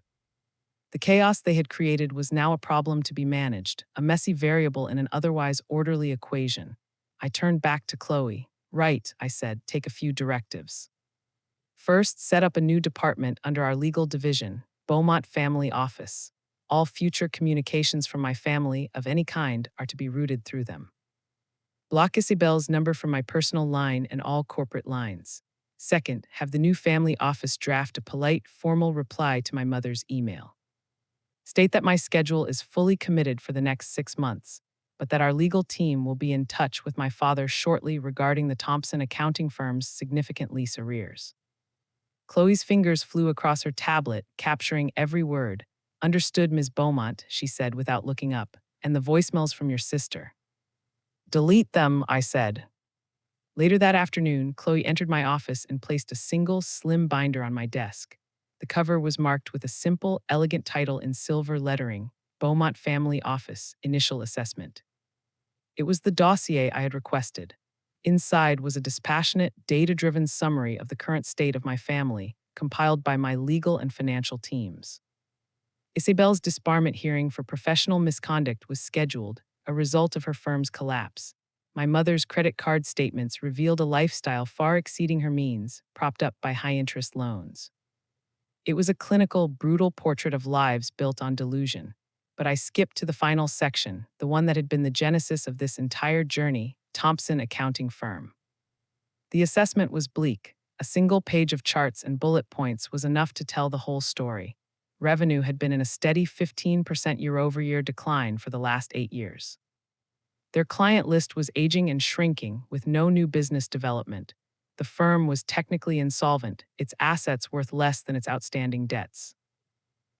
The chaos they had created was now a problem to be managed, a messy variable in an otherwise orderly equation. I turned back to Chloe. Right, I said, take a few directives. First, set up a new department under our legal division, Beaumont Family Office. All future communications from my family of any kind are to be routed through them. Block Isabel's number from my personal line and all corporate lines. Second, have the new family office draft a polite, formal reply to my mother's email. State that my schedule is fully committed for the next 6 months, but that our legal team will be in touch with my father shortly regarding the Thompson accounting firm's significant lease arrears. Chloe's fingers flew across her tablet, capturing every word. Understood, Ms. Beaumont, she said without looking up, and the voicemails from your sister. Delete them, I said. Later that afternoon, Chloe entered my office and placed a single, slim binder on my desk. The cover was marked with a simple, elegant title in silver lettering, Beaumont Family Office, Initial Assessment. It was the dossier I had requested. Inside was a dispassionate, data-driven summary of the current state of my family, compiled by my legal and financial teams. Isabel's disbarment hearing for professional misconduct was scheduled, a result of her firm's collapse. My mother's credit card statements revealed a lifestyle far exceeding her means, propped up by high-interest loans. It was a clinical, brutal portrait of lives built on delusion. But I skipped to the final section, the one that had been the genesis of this entire journey, Thompson Accounting Firm. The assessment was bleak. A single page of charts and bullet points was enough to tell the whole story. Revenue had been in a steady 15% year-over-year decline for the last 8 years. Their client list was aging and shrinking, with no new business development. The firm was technically insolvent, its assets worth less than its outstanding debts.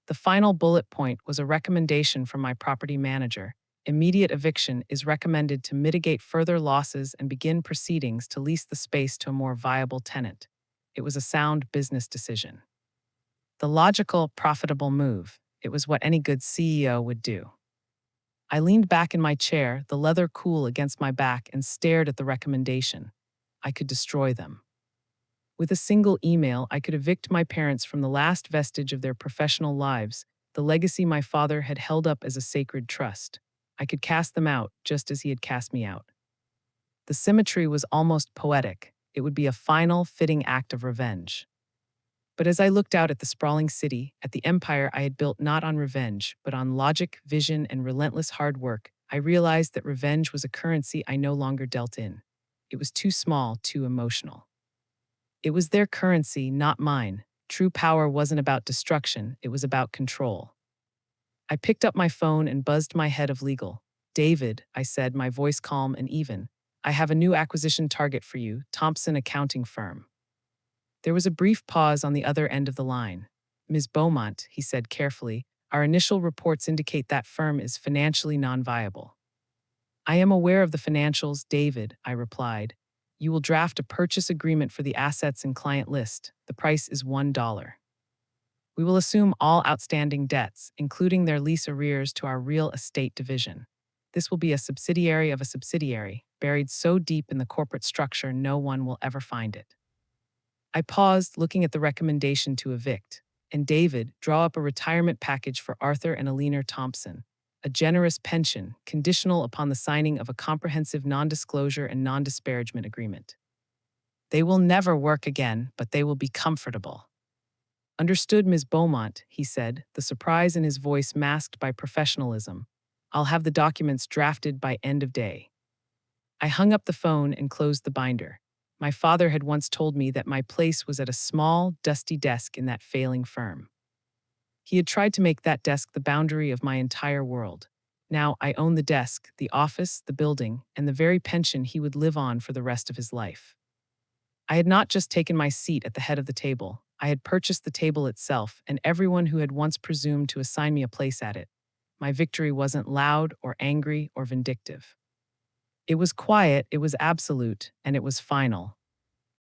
The final bullet point was a recommendation from my property manager. Immediate eviction is recommended to mitigate further losses and begin proceedings to lease the space to a more viable tenant. It was a sound business decision. The logical, profitable move. It was what any good CEO would do. I leaned back in my chair, the leather cool against my back, and stared at the recommendation. I could destroy them. With a single email, I could evict my parents from the last vestige of their professional lives, the legacy my father had held up as a sacred trust. I could cast them out, just as he had cast me out. The symmetry was almost poetic. It would be a final, fitting act of revenge. But as I looked out at the sprawling city, at the empire I had built not on revenge, but on logic, vision, and relentless hard work, I realized that revenge was a currency I no longer dealt in. It was too small, too emotional. It was their currency, not mine. True power wasn't about destruction, it was about control. I picked up my phone and buzzed my head of legal. David, I said, my voice calm and even, I have a new acquisition target for you, Thompson Accounting Firm. There was a brief pause on the other end of the line. Ms. Beaumont, he said carefully, our initial reports indicate that firm is financially non-viable. I am aware of the financials, David, I replied. You will draft a purchase agreement for the assets and client list. The price is $1. We will assume all outstanding debts, including their lease arrears, to our real estate division. This will be a subsidiary of a subsidiary, buried so deep in the corporate structure no one will ever find it. I paused, looking at the recommendation to evict. and David, draw up a retirement package for Arthur and Alina Thompson. A generous pension, conditional upon the signing of a comprehensive non-disclosure and non-disparagement agreement. They will never work again, but they will be comfortable. Understood, Ms. Beaumont, he said, the surprise in his voice masked by professionalism. I'll have the documents drafted by end of day. I hung up the phone and closed the binder. My father had once told me that my place was at a small, dusty desk in that failing firm. He had tried to make that desk the boundary of my entire world. Now I own the desk, the office, the building, and the very pension he would live on for the rest of his life. I had not just taken my seat at the head of the table, I had purchased the table itself and everyone who had once presumed to assign me a place at it. My victory wasn't loud or angry or vindictive. It was quiet, it was absolute, and it was final.